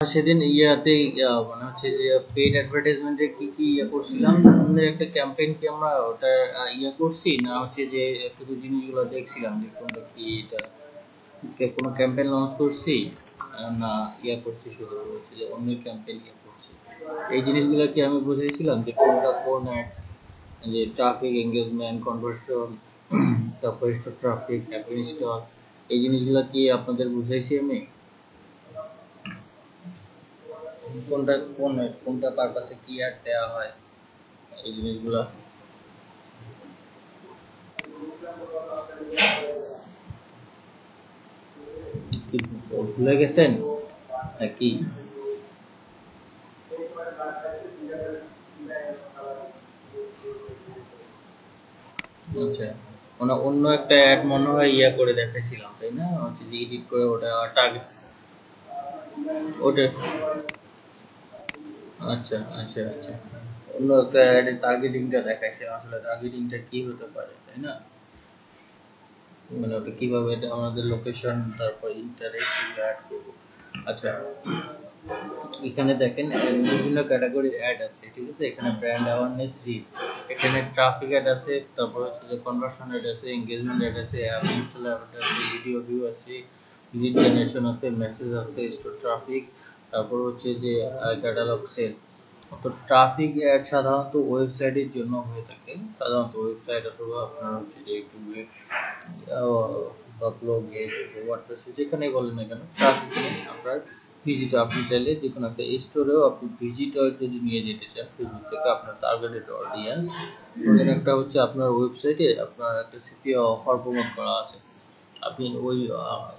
সেদিন ইয়াতে মানে হচ্ছে যে পেইড অ্যাডভার্টাইজমেন্টে কি কি ইয়ে করছিলাম, আমাদের একটা ক্যাম্পেইন কি আমরা ওটা ইয়ে করছি না হচ্ছে যে শুধু জিনিসগুলো দেখছিলাম যে কোনটা কি এটা কোনো ক্যাম্পেইন লঞ্চ করছি না ইয়া করছি, শুধু হচ্ছে যে অন্যের ক্যাম্পেইন ইয়ে করছি। এই জিনিসগুলো কি আমি বুঝাইছিলাম যে কোনটা কোন অ্যাড, যে ট্রাফিক এঙ্গেজমেন্ট কনভার্সন, তারপর স্টোর ট্রাফিক অ্যাপ ইনস্টল, এই জিনিসগুলো কি আপনাদের বুঝাইছি আমি? কোনটা কোনটা পারপাসে কি অ্যাড দেওয়া হয় এই জিনিসগুলো কি ভুলে গেছেন নাকি? আচ্ছা, মানে অন্য একটা অ্যাড মনে হয় ইয়া করে দেখাইছিলাম তাই না, হচ্ছে যে এডিট করে ওটা টার্গেট ওটা। আচ্ছা আচ্ছা আচ্ছা, অন্য একটা অ্যাডে টার্গেটিংটা দেখাইছিলাম, আসলে টার্গেটিংটা কি হতে পারে তাই না, মানে ওটা কিভাবে এটা আমাদের লোকেশন তারপর ইন্টারেস্ট এগুলো অ্যাড করবো। আচ্ছা, এখানে দেখেন বিভিন্ন ক্যাটাগরির অ্যাড আছে, ঠিক আছে? এখানে ব্র্যান্ড অ্যাওয়ারনেস, রিচ, এখানে ট্রাফিক অ্যাড আছে, তারপর হচ্ছে যে কনভার্সন অ্যাড আছে, এঙ্গেজমেন্ট অ্যাড আছে, অ্যাপ ইনস্টল অ্যাড আছে, ভিডিও ভিউ আছে, লিড জেনারেশন আছে, মেসেজ আছে, স্টোর ট্রাফিক, তারপর হচ্ছে যে ক্যাটালগ সেল। তো ট্রাফিক অ্যাড সাধারণত ওয়েবসাইটের জন্য হয়ে থাকে, সাধারণত ওয়েবসাইট অথবা আপনার হচ্ছে যে ইউটিউবে বা ব্লগে, ওয়ার্ডপ্রেসে, যেখানেই বলেন না কেন ট্রাফিক আপনার ভিজিট, আপনি চাইলে যে কোনো একটা স্টোরেও আপনি ভিজিটর যদি নিয়ে যেতে চান ফেসবুক থেকে আপনার টার্গেটেড অডিয়েন্স, ধরেন একটা হচ্ছে আপনার ওয়েবসাইটে আপনার একটা সিপিও অফার প্রমোট করা আছে, আপনি ওই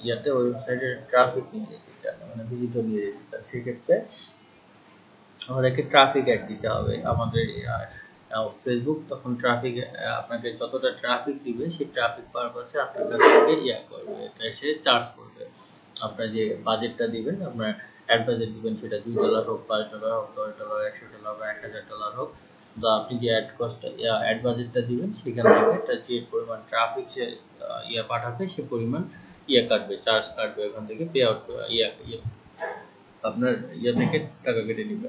ইয়াতে ওয়েবসাইটে ট্রাফিক নিয়ে যেতে চান, মানে ভিজিটর নিয়ে যেতে চান, সেক্ষেত্রে আমাদেরকে ট্রাফিক অ্যাড দিতে হবে আমাদের ফেসবুক। তখন ট্রাফিক আপনাকে যতটা ট্রাফিক দিবে সেই ট্রাফিক পারপাসে আপনার কাছ থেকে ইয়া করবে, এটা এসে চার্জ করবে। আপনার যে বাজেটটা দিবেন, আপনার অ্যাড বাজেট দিবেন, সেটা $2 হোক, $5 হোক, $10, $100 বা $1000 হোক, তো আপনি যে অ্যাড কস্ট অ্যাড বাজেটটা দিবেন সেখান থেকে একটা যে পরিমাণ ট্রাফিক সে ইয়া পাঠাবে সে পরিমাণ ইয়া কাটবে, চার্জ কাটবে, ওখান থেকে পে আউট ইয়া আপনার ইয়া থেকে টাকা কেটে নিবে।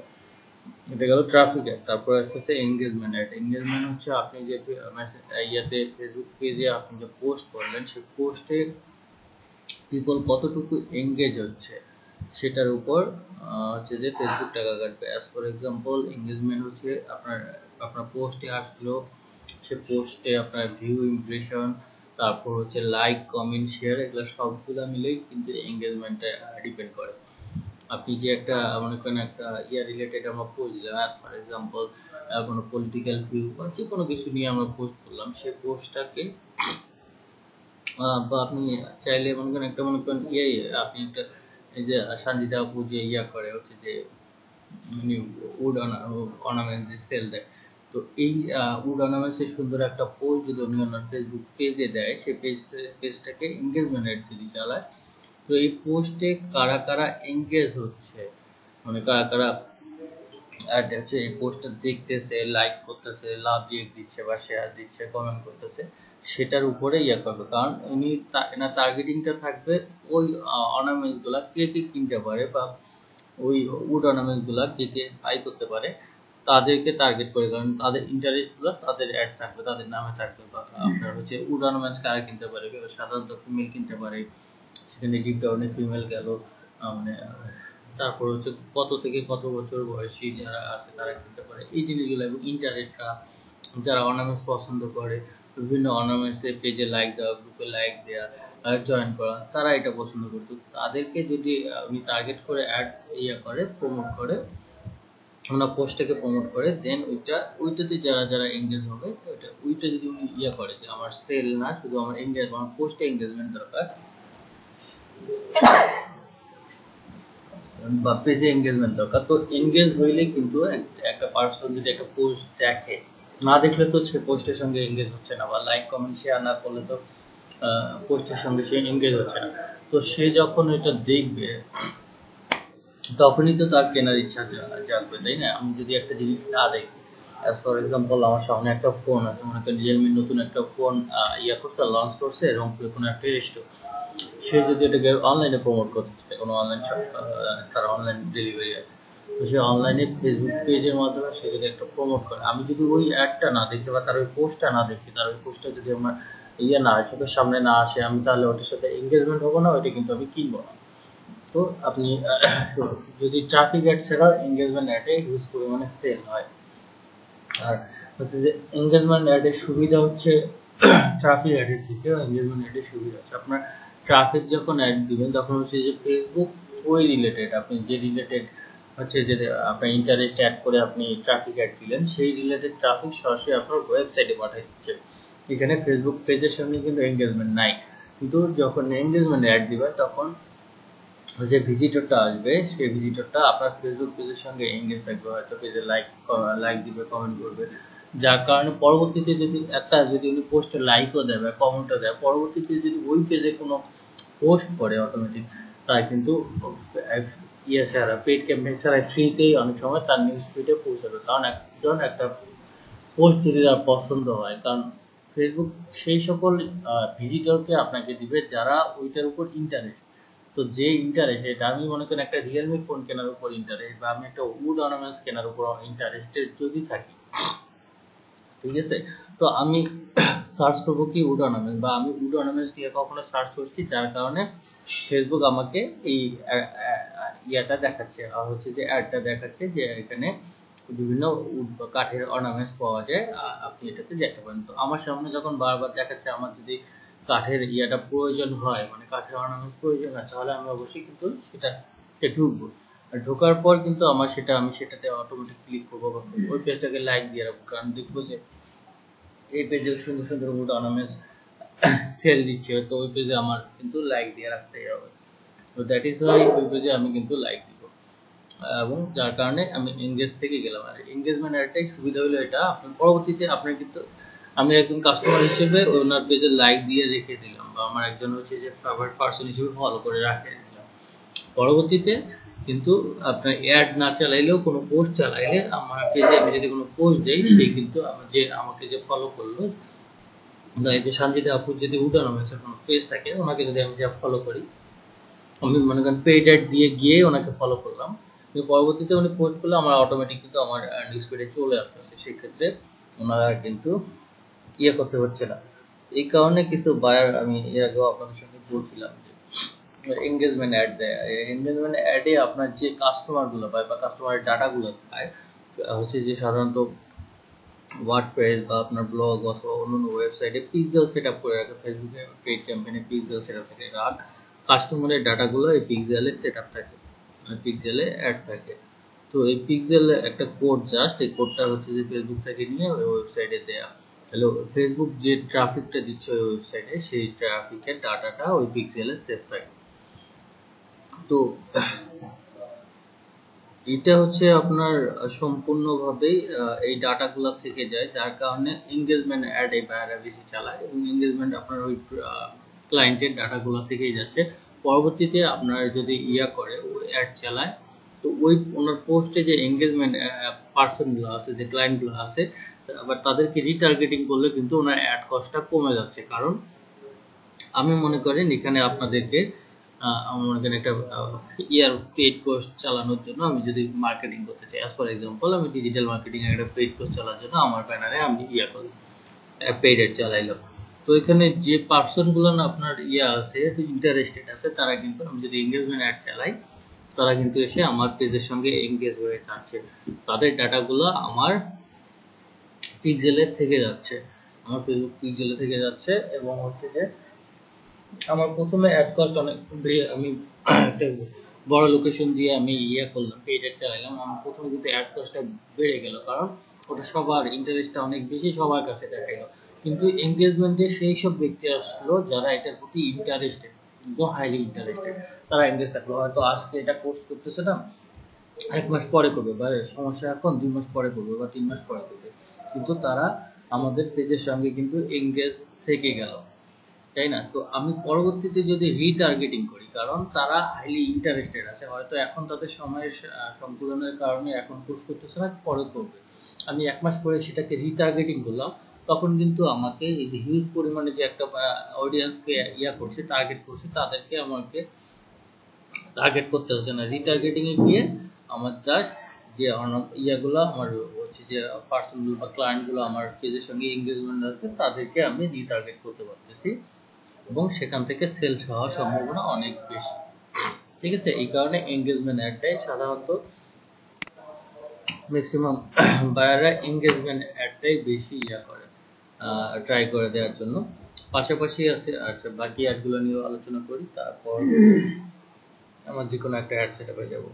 এটা গেল ট্রাফিক অ্যাড। তারপর আসতেছে এঙ্গেজমেন্ট অ্যাড। এঙ্গেজমেন্ট হচ্ছে আপনি যে ইয়াতে ফেসবুক পেজে আপনি যে পোস্ট করলেন সেই পোস্টে পিপল কতটুকু এঙ্গেজ হচ্ছে সেটার উপর হচ্ছে যে ফেসবুক টাকা কাটবে। অ্যাজ ফর এক্সাম্পল, এঙ্গেজমেন্ট হচ্ছে আপনার আপনার পোস্টে আসলো, সে পোস্টে আপনার ভিউ, ইমপ্রেশন, তারপর হচ্ছে লাইক, কমেন্ট, শেয়ার, এগুলো সবগুলো মিলেই কিন্তু এঙ্গেজমেন্টে ডিপেন্ড করে। আপনি যে একটা মনে করেন একটা ইয়া রিলেটেড আমরা পোস্ট দিলাম, অ্যাজ ফর এক্সাম্পল কোনো পলিটিক্যাল ভিউ বা যে কোনো কিছু নিয়ে আমরা পোস্ট করলাম, সেই পোস্টটাকে বা আপনি চাইলে মনে করেন একটা মনে করেন আপনি একটা এই যে সঞ্জিতা আপু যে ইয়া করে হচ্ছে যে মানে উড অর্নামেন্টস যে সেল দেয়, তো এই উড অর্নামেন্টসের সুন্দর একটা পোস্ট যদি উনি ওনার ফেসবুক পেজে দেয়, সেই পেজটাকে এঙ্গেজমেন্ট যদি চালায়, তো এই পোস্টে কারা কারা এঙ্গেজ হচ্ছে, মানে কারা কারা হচ্ছে এই পোস্টটা দেখতেছে, লাইক করতেছে, লাভ রিয়েক্ট দিচ্ছে বা শেয়ার দিচ্ছে, কমেন্ট করতেছে, সেটার উপরে ইয়া করবে। কারণ উনি এনার টার্গেটিংটা থাকবে ওই অর্নামেন্টস গুলা কে কে কিনতে পারে বা ওই উড অর্নামেন্টস গুলা কে কে বাই করতে পারে তাদেরকে টার্গেট করে, কারণ তাদের ইন্টারেস্ট গুলো তাদের অ্যাড থাকবে, তাদের নামে থাকবে। বা আপনার হচ্ছে উড অর্নামেন্টস কারা কিনতে পারে, সাধারণত ফিমেল কিনতে পারে, সেখানে ডিপ ডাউনে ফিমেল গেল, মানে তারপর হচ্ছে কত থেকে কত বছর বয়সী যারা আছে তারা কিনতে পারে এই জিনিসগুলো, এবং ইন্টারেস্টটা যারা অর্নামেন্টস পছন্দ করে, বিভিন্ন অর্নামেন্টসের পেজে লাইক দেওয়া, গ্রুপে লাইক দেওয়া, জয়েন করা, তারা এটা পছন্দ করতো। তাদেরকে যদি উনি টার্গেট করে অ্যাড ইয়ে করে, প্রমোট করে, ওনার পোস্টটাকে প্রমোট করে, দেন ওইটাতে যারা যারা এঙ্গেজ হবে, ওইটা যদি উনি ইয়ে করে যে আমার সেল না, শুধু আমার এঙ্গেজ, আমার পোস্টে এঙ্গেজমেন্ট দরকার বা পেজে এঙ্গেজমেন্ট দরকার, তো এঙ্গেজ হইলে কিন্তু একটা পার্সন যদি একটা পোস্ট দেখে, না দেখলে তো সে পোস্টের সঙ্গে এঙ্গেজ হচ্ছে না, বা লাইক কমেন্ট শেয়ার না করলে তো পোস্টের সঙ্গে সে এঙ্গেজ হচ্ছে না। তো সে যখন এটা দেখবে তখনই তো তার কেনার ইচ্ছা জাগবে, তাই না? আমি যদি একটা জিনিস না দেখি, অ্যাজ ফর এক্সাম্পল আমার সামনে একটা ফোন আছে, মনে করেন রিয়েলমি নতুন একটা ফোন ইয়া করছে, লঞ্চ করছে, রংপুরে কোনো একটা স্টোর, সে যদি এটাকে অনলাইনে প্রমোট করতে চায়, কোনো অনলাইন শপ, তার অনলাইন ডেলিভারি আছে, তো সে অনলাইনে ফেসবুক পেজের মাধ্যমে সে যদি একটা প্রমোট করে, আমি যদি ওই অ্যাডটা না দেখি বা তার ওই পোস্টটা না দেখি, তার ওই পোস্টটা যদি আমার না হয়, চোখের সামনে না আসে, আমি তাহলে ওটার সাথে এঙ্গেজমেন্ট হবো না, ওইটা কিন্তু আমি কিনবো না। তো আপনি যদি ট্রাফিক অ্যাড ছাড়াও এঙ্গেজমেন্ট অ্যাডে হিউজ পরিমাণে সেল হয়। আর হচ্ছে যে এঙ্গেজমেন্ট অ্যাডের সুবিধা হচ্ছে ট্রাফিক অ্যাডের থেকে এঙ্গেজমেন্ট অ্যাডের সুবিধা হচ্ছে আপনার ট্রাফিক যখন অ্যাড দিবেন তখন হচ্ছে যে ফেসবুক ওই রিলেটেড, আপনি যে রিলেটেড হচ্ছে যে আপনার ইন্টারেস্ট অ্যাড করে আপনি ট্রাফিক অ্যাড দিলেন, সেই রিলেটেড ট্রাফিক সরাসরি আপনার ওয়েবসাইটে পাঠিয়ে দিচ্ছে। এখানে ফেসবুক পেজের সঙ্গে কিন্তু এঙ্গেজমেন্ট নাই, কিন্তু যখন এঙ্গেজমেন্ট অ্যাড দিবেন তখন যে ভিজিটরটা আসবে সেই ভিজিটরটা আপনার ফেসবুক পেজের সঙ্গে এঙ্গেজ থাকবে, হয়তো পেজে লাইক দিবে, কমেন্ট করবে, যার কারণে পরবর্তীতে যদি উনি পোস্টে লাইকও দেয় বা কমেন্টও দেয়, পরবর্তীতে যদি ওই পেজে কোনো পোস্ট করে অটোমেটিক, তারা কিন্তু ছাড়া পেড ক্যাম্পেইন ছাড়া ফ্রিতেই অনেক সময় তার নিউজ ফিডে পৌঁছাবে। কারণ একজন একটা পোস্ট যদি তার পছন্দ হয়, কারণ ফেসবুক সেই সকল ভিজিটরকে আপনাকে দিবে যারা ওইটার উপর ইন্টারেস্ট। তো যে ইন্টারেস্ট, এটা আমি মনে করি একটা রিয়েলমি ফোন কেনার উপর ইন্টারেস্ট, বা আমি একটা উড অর্নামেন্টস কেনার উপর ইন্টারেস্টেড যদি থাকি, ঠিক আছে, তো আমি সার্চ করবো কি উড অর্নামেন্টস, বা আমি উড অর্নামেন্টস দিয়ে কখনো সার্চ করছি, যার কারণে ফেসবুক আমাকে এই ইয়াটা দেখাচ্ছে, আর হচ্ছে যে অ্যাডটা দেখাচ্ছে যে এখানে বিভিন্ন উড বা কাঠের অর্নামেন্টস পাওয়া যায়, আপনি এটাতে যেতে পারেন। তো আমার সামনে যখন বারবার দেখাচ্ছে, আমার যদি কাঠের ইয়াটা প্রয়োজন হয়, মানে কাঠের অর্নামেন্টস প্রয়োজন হয়, তাহলে আমি অবশ্যই কিন্তু সেটাতে ঢুকবো। আর ঢোকার পর কিন্তু আমি সেটাতে অটোমেটিক ক্লিক করবো, ওই পেজটাকে লাইক দিয়ে রাখবো, কারণ দেখবো যে এই পেজে সুন্দর সুন্দর উড অর্নামেন্টস সেল দিচ্ছে, তো ওই পেজে আমার কিন্তু লাইক দিয়ে রাখতেই হবে। তো দ্যাট ইজ ওয়াই ওই পেজে আমি কিন্তু লাইক দিব, এবং যার কারণে আমি এঙ্গেজ থেকে গেলাম। আর এঙ্গেজমেন্ট একটাই সুবিধা হলো এটা, আপনার পরবর্তীতে আপনার কিন্তু আমি একজন কাস্টমার হিসেবে ওনার পেজে লাইক দিয়ে রেখে দিলাম, বা আমার একজন হচ্ছে যে ফেভারিট পার্সন হিসেবে ফলো করে রাখে দিলাম। পরবর্তীতে কিন্তু আপনার অ্যাড না চালাইলেও কোনো পোস্ট চালাইলে আমার পেজে আমি যদি কোনো পোস্ট দেই, সে কিন্তু আমাকে যে ফলো করলো, এই যে সঞ্জিতা আপুর যদি উডান রমেন্সের কোনো পেজ থাকে, ওনাকে যদি আমি যা ফলো করি, আমি মনে করেন পেড অ্যাড দিয়ে গিয়ে ওনাকে ফলো করলাম, কিন্তু পরবর্তীতে উনি পোস্ট করলে আমার অটোমেটিক কিন্তু আমার নিউজ ফিডে চলে আসতেছে, সেক্ষেত্রে ওনারা কিন্তু করতে হচ্ছে না। এই কারণে কিছু বায়ার, আমি এর আগেও আপনাদের সঙ্গে বলছিলাম যে এঙ্গেজমেন্ট অ্যাড দেয়, এঙ্গেজমেন্ট অ্যাডে আপনার যে কাস্টমারগুলো পায় বা কাস্টমারের ডাটাগুলো পায়, হচ্ছে যে সাধারণত ওয়ার্ডপ্রেস বা আপনার ব্লগ অথবা অন্যান্য ওয়েবসাইটে পিক্সেল সেটআপ করে রাখে, ফেসবুকে পেজ ক্যাম্পেইনে পিক্সেল সেটআপ থাকে, আর কাস্টমারের ডাটাগুলো এই পিক্সেলে সেটআপ থাকে, পিক্সেলে অ্যাড থাকে। তো এই পিক্সেল একটা কোড, জাস্ট এই কোডটা হচ্ছে যে ফেসবুক থেকে নিয়ে ওই ওয়েবসাইটে দেয়া, তাহলে ফেসবুক যে ট্রাফিকটা দিচ্ছে ওই ওয়েবসাইটে, সেই ট্রাফিকের ডাটাটা ওই পিক্সেলে সেভ থাকে। তো এটা হচ্ছে আপনার সম্পূর্ণভাবেই এই ডাটাগুলো থেকে যায়, যার কারণে এঙ্গেজমেন্ট অ্যাড এই বায়াররা বেশি চালায়, এবং এঙ্গেজমেন্ট আপনার ওই ক্লায়েন্টের ডাটাগুলো থেকেই যাচ্ছে। পরবর্তীতে আপনার যদি করে ওই অ্যাড চালায়, তো ওই ওনার পোস্টে যে এঙ্গেজমেন্ট পার্সনগুলো আছে, যে ক্লায়েন্টগুলো আছে, আবার তাদেরকে রিটার্গেটিং করলে কিন্তু ওনার অ্যাড কস্টটা কমে যাচ্ছে। কারণ আমি মনে করেন এখানে আপনাদেরকে আমার এখানে একটা পেইড কোর্স চালানোর জন্য আমি যদি মার্কেটিং করতে চাই, ফর এক্সাম্পল আমি ডিজিটাল মার্কেটিং এর একটা পেইড কোর্স চালানোর জন্য আমার ব্যানারে আমি করলাম, পেইড অ্যাড চালাইলাম। তো এখানে যে পার্সনগুলো না আপনার আছে, ইন্টারেস্টেড আছে, তারা কিন্তু আমি যদি এঙ্গেজমেন্ট অ্যাড চালাই, তারা কিন্তু এসে আমার পেজের সঙ্গে এঙ্গেজ হয়ে যাচ্ছে, তাদের ডাটাগুলো আমার পিক্সেলে থেকে যাচ্ছে, আমার ফেসবুক পিক্সেলে থেকে যাচ্ছে, এবং হচ্ছে যে আমার প্রথমে অ্যাড কস্ট অনেক, আমি একটা বড় লোকেশন দিয়ে আমি করলাম, পেইড অ্যাড চালাইলাম, আমার প্রথমে কিন্তু অ্যাড কস্টটা বেড়ে গেল, কারণ ওটা সবার ইন্টারেস্টটা অনেক বেশি, সবার কাছে দেখাইলো। কিন্তু এঙ্গেজমেন্টে সেই সব ব্যক্তি আসলো যারা এটার প্রতি ইন্টারেস্টেড, একদম হাইলি ইন্টারেস্টেড, তারা এঙ্গেজ থাকলো। হয়তো আজকে এটা কোর্স করতেছে না, 1 মাস পরে করবে, বা সমস্যা এখন 2 মাস পরে করবে, বা 3 মাস পরে করবে, কিন্তু তারা আমাদের পেজের সঙ্গে কিন্তু এঙ্গেজ থেকে গেল, তাই না? তো আমি পরবর্তীতে যদি রিটার্গেটিং করি, কারণ তারা হাইলি ইন্টারেস্টেড আছে, হয়তো এখন তাদের সময়ের সংকুলনের কারণে এখন কোর্স করতেছে না, পরে করবে, আমি 1 মাস পরে সেটাকে রিটার্গেটিং করলাম, তখন কিন্তু আমাকে এই যে হিউজ পরিমাণে যে একটা অডিয়েন্সকে করছে, টার্গেট করছে, তাদেরকে আমাকে টার্গেট করতে হচ্ছে না। রিটার্গেটিং এ গিয়ে আমার জাস্ট যে ইয়াগুলো আমার হচ্ছে যে পার্সনগুলো বা ক্লায়েন্টগুলো আমার পেজের সঙ্গে এঙ্গেজমেন্ট আছে তাদেরকে আমি রিটার্গেট করতে পারতেছি এবং সেখান থেকে সেল হওয়ার সম্ভাবনা অনেক বেশি। ঠিক আছে, এই কারণে এঙ্গেজমেন্ট অ্যাডটাই সাধারণত ম্যাক্সিমাম বায়াররা এঙ্গেজমেন্ট অ্যাডটাই বেশি করে ট্রাই করে দেওয়ার জন্য। পাশাপাশি আছে আচ্ছা বাকি অ্যাডগুলো নিয়ে আলোচনা করি, তারপর আমার যে কোনো একটা অ্যাড সেটআপে যাব।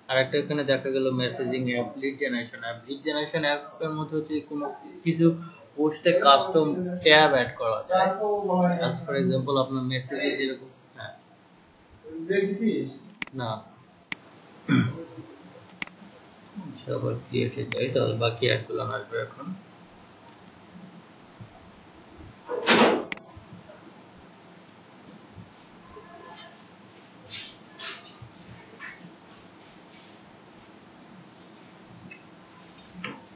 আর একটা এখানে দেখা গেল messaging app, lead generation app. Lead generation অ্যাপের মধ্যে হচ্ছে কোনো কিছু পোস্টে কাস্টম ট্যাব অ্যাড করা যায়। অ্যাজ ফর এক্সাম্পল আপনার মেসেজে যেরকম না সবার ক্রিয়েট হয়ে যায়, তাহলে বাকি অ্যাডগুলো আসবে এখন।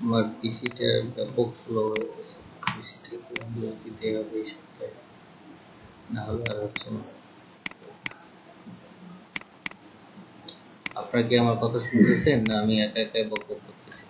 আমার পিসিটা ব্যাপক স্লো হয়ে গেছে, পিসিটা দিতে হবে এই সপ্তাহে, না হলে আর হচ্ছে না। আপনারা কি আমার কথা শুনতেছেন না আমি একা একাই বকবক করতেছি?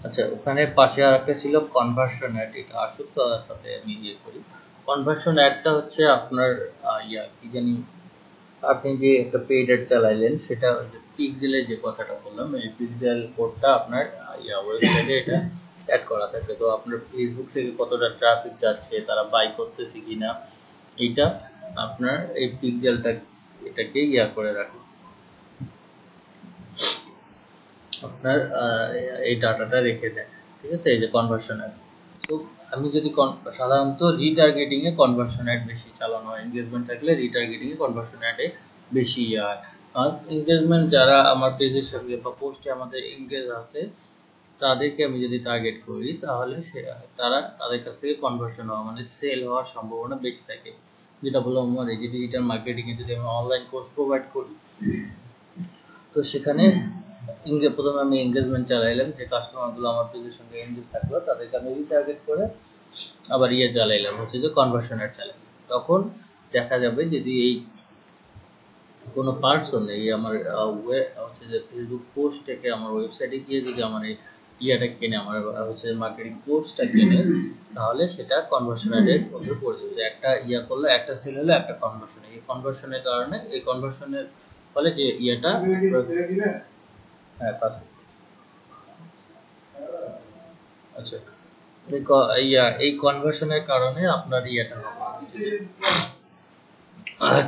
আচ্ছা, ওখানে পাশে আর একটা ছিল কনভার্সন অ্যাড। এটা আসুক তো সাথে আমি ইয়ে করি। কনভার্সন অ্যাডটা হচ্ছে আপনার কি জানি, আপনি যে একটা পেইড অ্যাড চালাইলেন সেটা পিক্সেলের যে কথাটা বললাম, এই পিক্সেল কোডটা আপনার ওয়েবসাইটে এটা অ্যাড করা থাকে। তো আপনার ফেসবুক থেকে কতটা ট্রাফিক যাচ্ছে, তারা বাই করতেছে কিনা, এটা আপনার এই পিক্সেলটা এটাকে করে রাখে, আপনার এই ডাটাটা রেখে দেয়। ঠিক আছে, এই যে কনভার্সন অ্যাড। তো আমি যদি সাধারণত রিটার্গেটিং এ কনভার্সন অ্যাড বেশি চালানো হয়, এনগেজমেন্ট থাকলে রিটার্গেটিং এ কনভার্সন অ্যাডে বেশি হয়। আর এনগেজমেন্ট যারা আমার পেজের সঙ্গে বা পোস্টে আমাদের এনগেজ আছে তাদেরকে আমি যদি টার্গেট করি তাহলে তারা তাদের কাছ থেকে কনভার্সন হওয়া মানে সেল হওয়ার সম্ভাবনা বেশি থাকে। যেটা বললাম আমার এই যে ডিজিটাল মার্কেটিং এ যদি আমি অনলাইন কোর্স প্রোভাইড করি, তো সেখানে প্রথমে আমি এনগেজমেন্ট চালাইলাম, যে কাস্টমারগুলো আমার পেজের সঙ্গে এনগেজ থাকলো তাদেরকে আমি রিটার্গেট করে আবার চালাইলাম, হচ্ছে যে কনভার্সন অ্যাড চালাইলাম। তখন দেখা যাবে যদি এই কোনো পার্সন এই আমার হচ্ছে যে ফেসবুক পোস্ট থেকে আমার ওয়েবসাইটে গিয়ে যদি আমার এই কেনে, আমার হচ্ছে মার্কেটিং কোর্সটা কেনে, তাহলে সেটা কনভার্সন অ্যাডের মধ্যে পড়ে যাবে। একটা করলে একটা সেল হলে একটা কনভার্সন, এই কনভার্সনের কারণে এই কনভার্সনের ফলে যে হ্যাঁ আচ্ছা এই কনভার্সনের কারণে আপনার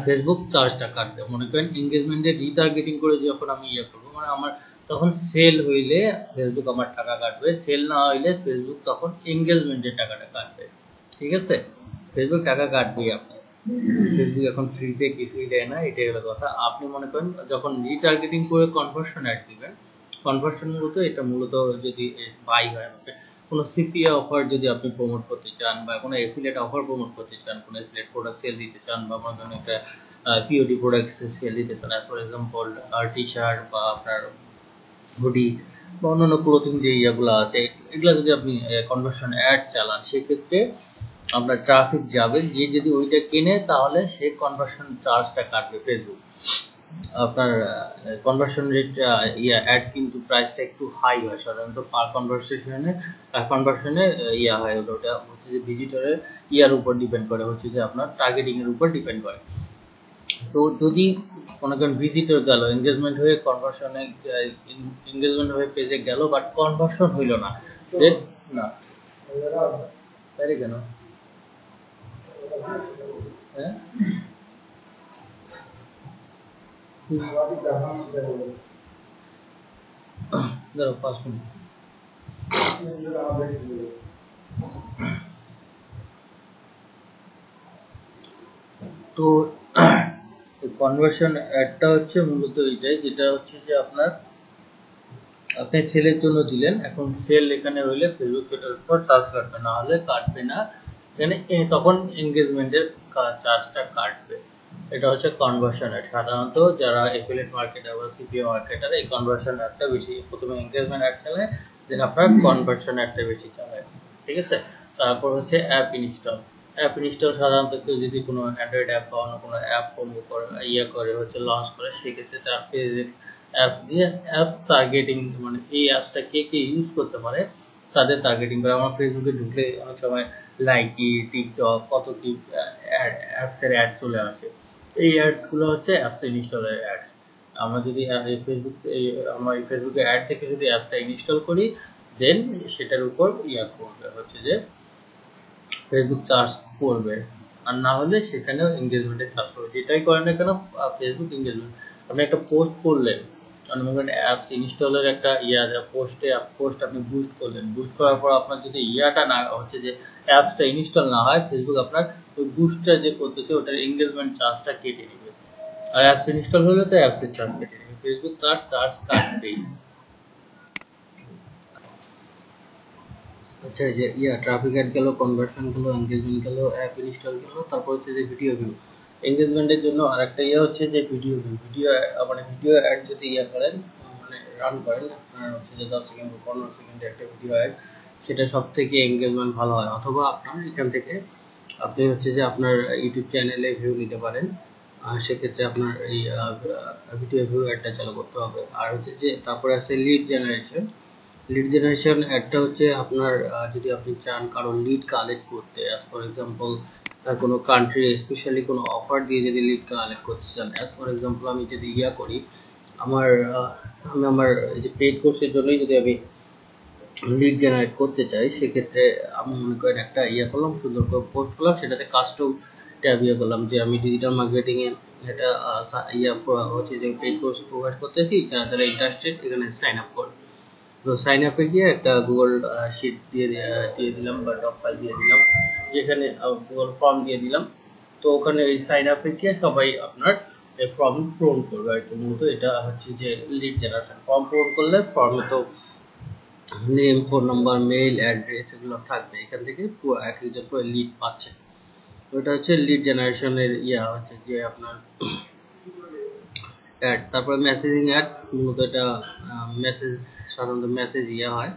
ফেসবুক চার্জটা কাটবে। মনে করেন এনগেজমেন্টে রিটার্গেটিং করে যখন আমি করবো, মানে আমার তখন সেল হইলে ফেসবুক আমার টাকা কাটবে, সেল না হইলে ফেসবুক তখন এনগেজমেন্টের টাকাটা কাটবে। ঠিক আছে, ফেসবুক টাকা কাটবেই আপনার। ফেসবুক এখন ফ্রিতে কিছুই দেয় না, এটাই হলো কথা। আপনি মনে করেন যখন রিটার্গেটিং করে কনভার্সন অ্যাড দিবেন, কনভার্সন এটা মূলত যদি বাই হয়, কোনো সিপিএ অফার যদি আপনি প্রমোট করতে চান বা কোনো এফিলিয়েট অফার প্রমোট করতে চান, কোনো এফিলিয়েট প্রোডাক্ট সেল দিতে চান বা কোনো ধরনের একটা পিওডি প্রোডাক্ট সেল দিতে চান, as for example T shirt বা আপনার হুডি বা অন্যান্য ক্লোথিং যে ইয়েগুলো আছে, এগুলো যদি আপনি কনভার্সন অ্যাড চালান, সেক্ষেত্রে আপনার ট্রাফিক যাবে, গিয়ে যদি ওইটা কেনে তাহলে সে কনভার্সন চার্জটা কাটবে ফেসবুক। আপনার কনভার্সন রেট অ্যাড কিন্তু প্রাইসটা একটু হাই হয় সাধারণত, পার কনভার্সনে হয়, ওটা হচ্ছে যে ভিজিটরের উপর ডিপেন্ড করে, হচ্ছে যে আপনার টার্গেটিং এর উপর ডিপেন্ড করে। তো যদি কোনো ভিজিটর গেল, এনগেজমেন্ট হয়ে কনভার্সনে এনগেজমেন্ট হয়ে পেজে গেল, বাট কনভার্সন হইল না, না তাই কেন হ্যাঁ ধরো 5 মিনিট। তো কনভার্সন অ্যাডটা হচ্ছে মূলত এইটাই, যেটা হচ্ছে যে আপনি সেলের জন্য দিলেন, এখন সেল এখানে হইলে ফেসবুক এটার উপর চার্জ কাটবে, না হলে কাটবে না, এখানে তখন এনগেজমেন্টের চার্জটা কাটবে। এটা হচ্ছে কনভার্সন অ্যাড। সাধারণত যারা এফিলিয়েট মার্কেটার বা সিপিএ মার্কেটার এই কনভার্সন অ্যাডটা বেশি, প্রথমে এনগেজমেন্ট অ্যাড চালায়, দেন আপনার কনভার্সন অ্যাডটা বেশি চালায়, ঠিক আছে। তারপর হচ্ছে অ্যাপ ইনস্টল। অ্যাপ ইনস্টল সাধারণত কেউ যদি কোনো অ্যান্ড্রয়েড অ্যাপ বা অন্য কোনো অ্যাপ প্রমো করে করে হচ্ছে লঞ্চ করে, সেক্ষেত্রে তার পেজের অ্যাপস দিয়ে অ্যাপস টার্গেটিং, মানে এই অ্যাপসটা কে কে ইউজ করতে পারে তাদের টার্গেটিং করে। আমার ফেসবুকে ঢুকলে অনেক সময় লাইকি, টিকটক, কত কি অ্যাপসের অ্যাড চলে আসে। এই অ্যাডসগুলো হচ্ছে অ্যাপস ইনস্টলের অ্যাডস। আমরা যদি আমার ফেসবুকে অ্যাড থেকে যদি অ্যাপসটা ইনস্টল করি, দেন সেটার উপর করবে হচ্ছে যে ফেসবুক চার্জ করবে, আর না হলে সেখানেও এঙ্গেজমেন্টে চার্জ করবে। যেটাই করেন না কেন ফেসবুক এঙ্গেজমেন্ট। আপনি একটা পোস্ট করলেন, অ্যাপস ইনস্টলের একটা পোস্ট আপনি বুস্ট করলেন, বুস্ট করার পর আপনার যদি না হচ্ছে যে অ্যাপসটা ইনস্টল না হয়, ফেসবুক আপনার ওই বুস্টটা যে করতেছে ওটার এঙ্গেজমেন্ট চার্জটা কেটে নেবে। আর অ্যাপস ইনস্টল হলে তো অ্যাপসের চার্জ কেটে নেবে, ফেসবুক তার চার্জ কাটবেই। আচ্ছা, যে ট্রাফিক অ্যাড গেল, কনভার্সন গেল, এঙ্গেজমেন্ট গেল, অ্যাপ ইনস্টল গেল, তারপর হচ্ছে যে ভিডিও ভিউ। এঙ্গেজমেন্টের জন্য আরেকটা হচ্ছে যে ভিডিও ভিউ। মানে ভিডিও অ্যাড যদি করেন, মানে রান করেন, আপনার হচ্ছে যে 10 সেকেন্ড বা 15 সেকেন্ডের একটা ভিডিও অ্যাড, সেটা সব থেকে এঙ্গেজমেন্ট ভালো হয়। অথবা আপনার এখান থেকে আপনি হচ্ছে যে আপনার ইউটিউব চ্যানেলে ভিউ নিতে পারেন, সেক্ষেত্রে আপনার এই ভিডিও ভিউ অ্যাডটা চালু করতে হবে। আর হচ্ছে যে তারপরে আছে লিড জেনারেশন। লিড জেনারেশন অ্যাডটা হচ্ছে আপনার যদি আপনি চান কারো লিড কালেক্ট করতে, অ্যাজ ফর এক্সাম্পল কোনো কান্ট্রি স্পেশালি কোনো অফার দিয়ে যদি লিড কালেক্ট করতে চান, অ্যাজ ফর এক্সাম্পল আমি যদি করি, আমি আমার এই যে পেইড কোর্সের জন্যই যদি আমি লিড জেনারেট করতে চাই, সেক্ষেত্রে আমি মনে করেন একটা করলাম, সুন্দর করে পোস্ট করলাম, সেটাতে কাস্টম ট্যাব করলাম যে আমি ডিজিটাল মার্কেটিং এ এটা হচ্ছে যে পেইড কোর্স প্রোভাইড করতেছি, যারা ইন্টারেস্টেড এখানে সাইন আপ করবে। তো সাইন আপে গিয়ে একটা গুগল শিট দিয়ে দিলাম বা ডক ফাইল দিয়ে দিলাম, যেখানে গুগল ফর্ম দিয়ে দিলাম। তো ওখানে এই সাইন আপে গিয়ে সবাই আপনার এই ফর্ম পূরণ করবে আর কি। মূলত এটা হচ্ছে যে লিড জেনারেশন। ফর্ম পূরণ করলে ফর্মে তো name, phone number, mail address এগুলো থাকবে, এখান থেকে পুরো এক একজন পুরো লিড পাচ্ছে। ওটা হচ্ছে লিড জেনারেশনের হচ্ছে যে আপনার অ্যাড। তারপরে মেসেজিং অ্যাড, মূলত এটা মেসেজ, সাধারণত মেসেজ হয়,